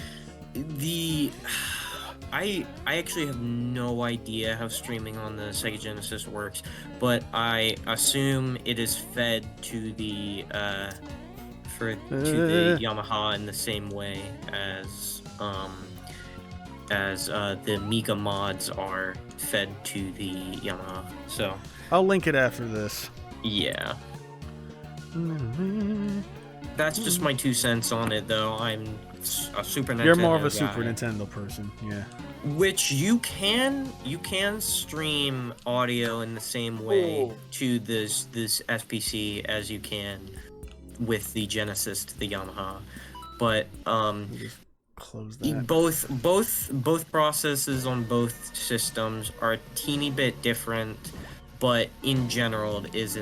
S3: actually have no idea how streaming on the Sega Genesis works, but I assume it is fed to the the Yamaha in the same way as the Mega mods are fed to the Yamaha. So
S1: I'll link it after this.
S3: yeah. That's just my 2 cents on it, though. I'm a Super Nintendo
S1: You're more of a
S3: guy.
S1: Super Nintendo person, yeah.
S3: Which you can stream audio in the same way
S5: Ooh.
S3: to this SPC as you can with the Genesis to the Yamaha, but
S1: Just close that.
S3: both processes on both systems are a teeny bit different, but in general it's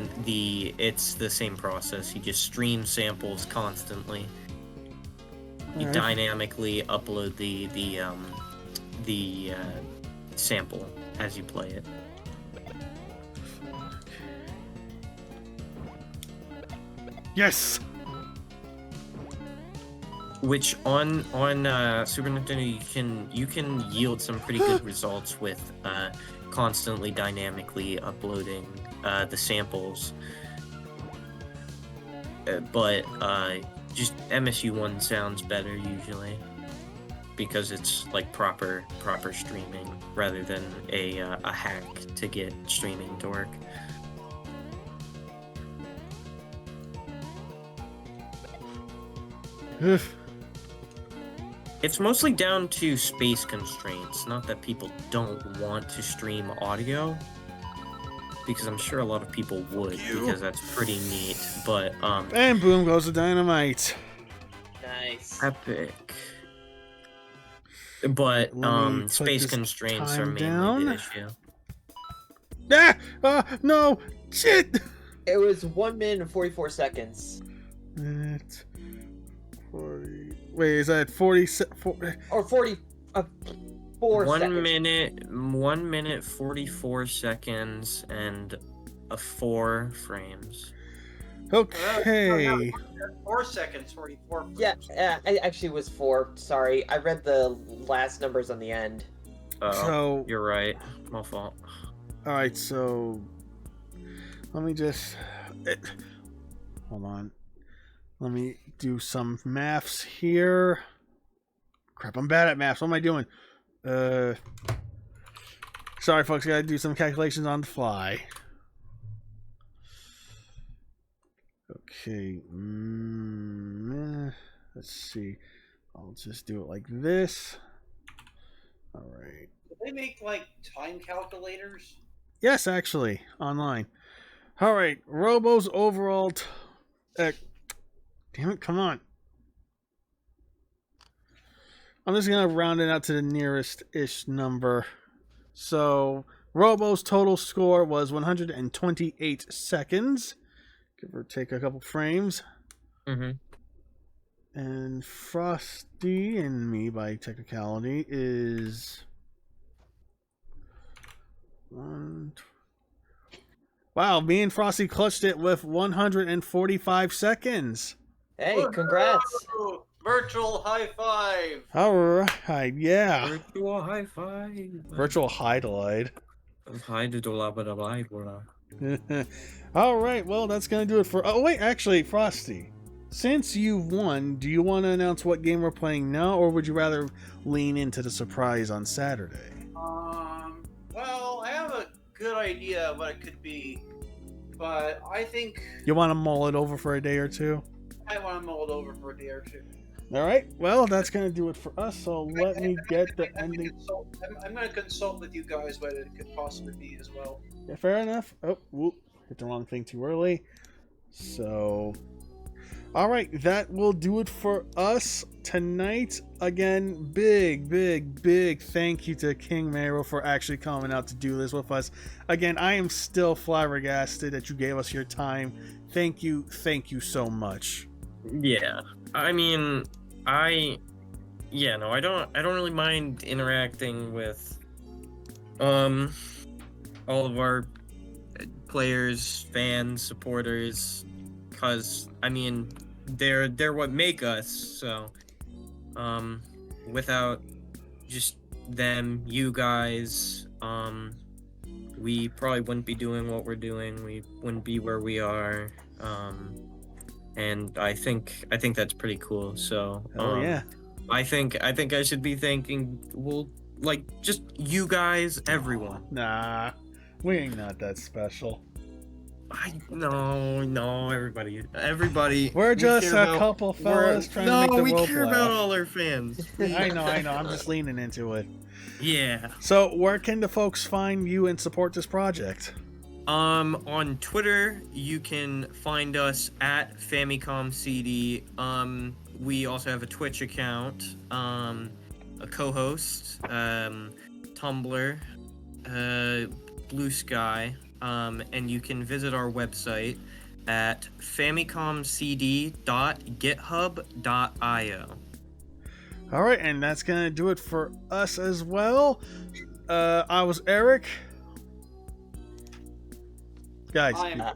S3: the same process. You just stream samples constantly. You
S1: Alright.
S3: dynamically upload the sample as you play it.
S1: Yes.
S3: Which on Super Nintendo you can yield some pretty good results with constantly dynamically uploading the samples. But just MSU1 sounds better usually because it's like proper streaming rather than a hack to get streaming to work. It's mostly down to space constraints, not that people don't want to stream audio, because I'm sure a lot of people would, because that's pretty neat, but
S1: And boom goes the dynamite.
S5: Nice.
S3: epic. But
S1: Let me put
S3: space
S1: this
S3: constraints are
S1: time
S3: mainly
S1: down.
S3: the issue.
S1: No! Shit!
S5: It was 1 minute and 44 seconds.
S1: Minute 40. Wait, is that 40?
S5: Or 4 seconds.
S3: 1 minute 44 seconds and 4 frames.
S1: Okay.
S2: 4 seconds, 44.
S5: Yeah, it actually was 4. Sorry, I read the last numbers on the end.
S3: Oh,
S1: So
S3: you're right. My fault.
S1: all right, so let me just hold on. Let me do some maths here. Crap, I'm bad at maths. What am I doing? Sorry, folks. Got to do some calculations on the fly. Okay. Let's see. I'll just do it like this. All right.
S2: Do they make like time calculators?
S1: Yes, actually, online. All right. Robo's overall. Damn it! Come on. I'm just gonna round it out to the nearest-ish number. So Robo's total score was 128 seconds, give or take a couple frames.
S3: Mm-hmm.
S1: And Frosty and me, by technicality, is wow. Me and Frosty clutched it with 145 seconds.
S5: Hey, congrats!
S2: Woo-hoo! Virtual high five!
S1: All right, yeah.
S3: Virtual high five.
S1: Virtual highlight. All right, well, that's gonna do it for. Oh wait, actually, Frosty, since you've won, do you want to announce what game we're playing now, or would you rather lean into the surprise on Saturday?
S2: Well, I have a good idea of what it could be, but I think
S1: You want to mull it over for a day or two?
S2: I want to mull it over for a day or two.
S1: All right, well, that's gonna do it for us. So let me get the ending.
S2: I'm going to consult with you guys what it could possibly be as well.
S1: Yeah, fair enough. Oh, whoop, hit the wrong thing too early. So, all right, that will do it for us tonight. Again, big thank you to King Mayro for actually coming out to do this with us. Again, I am still flabbergasted that you gave us your time. Thank you so much.
S3: Yeah, I mean, I don't really mind interacting with all of our players, fans, supporters, because I mean they're what make us. So without just them, you guys, we probably wouldn't be doing what we're doing. We wouldn't be where we are. And I think that's pretty cool. So
S1: yeah.
S3: I think I should be thanking just you guys, everyone.
S1: Nah, we ain't not that special.
S3: No, everybody.
S1: We're just a
S3: care about-
S1: couple fellas trying to make the
S3: we
S1: world
S3: care
S1: laugh.
S3: about all our fans.
S1: I know. I'm just leaning into it.
S3: Yeah.
S1: So, where can the folks find you and support this project?
S3: On Twitter, you can find us at FamicomCD. We also have a Twitch account, a co-host, Tumblr, Blue Sky, and you can visit our website at famicomcd.github.io.
S1: All right, and that's gonna do it for us as well. I was Eric. Guys,
S2: I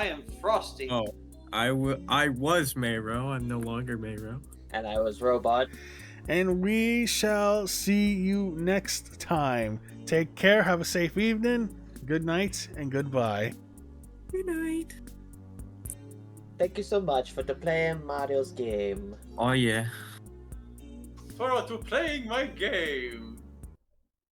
S2: am Frosty.
S4: Oh, I was Mayro. I'm no longer Mayro.
S5: And I was Robot.
S1: and we shall see you next time. Take care, have a safe evening, good night, and goodbye.
S3: Good night.
S5: Thank you so much for playing Mario's game.
S3: Oh yeah.
S2: For playing my game.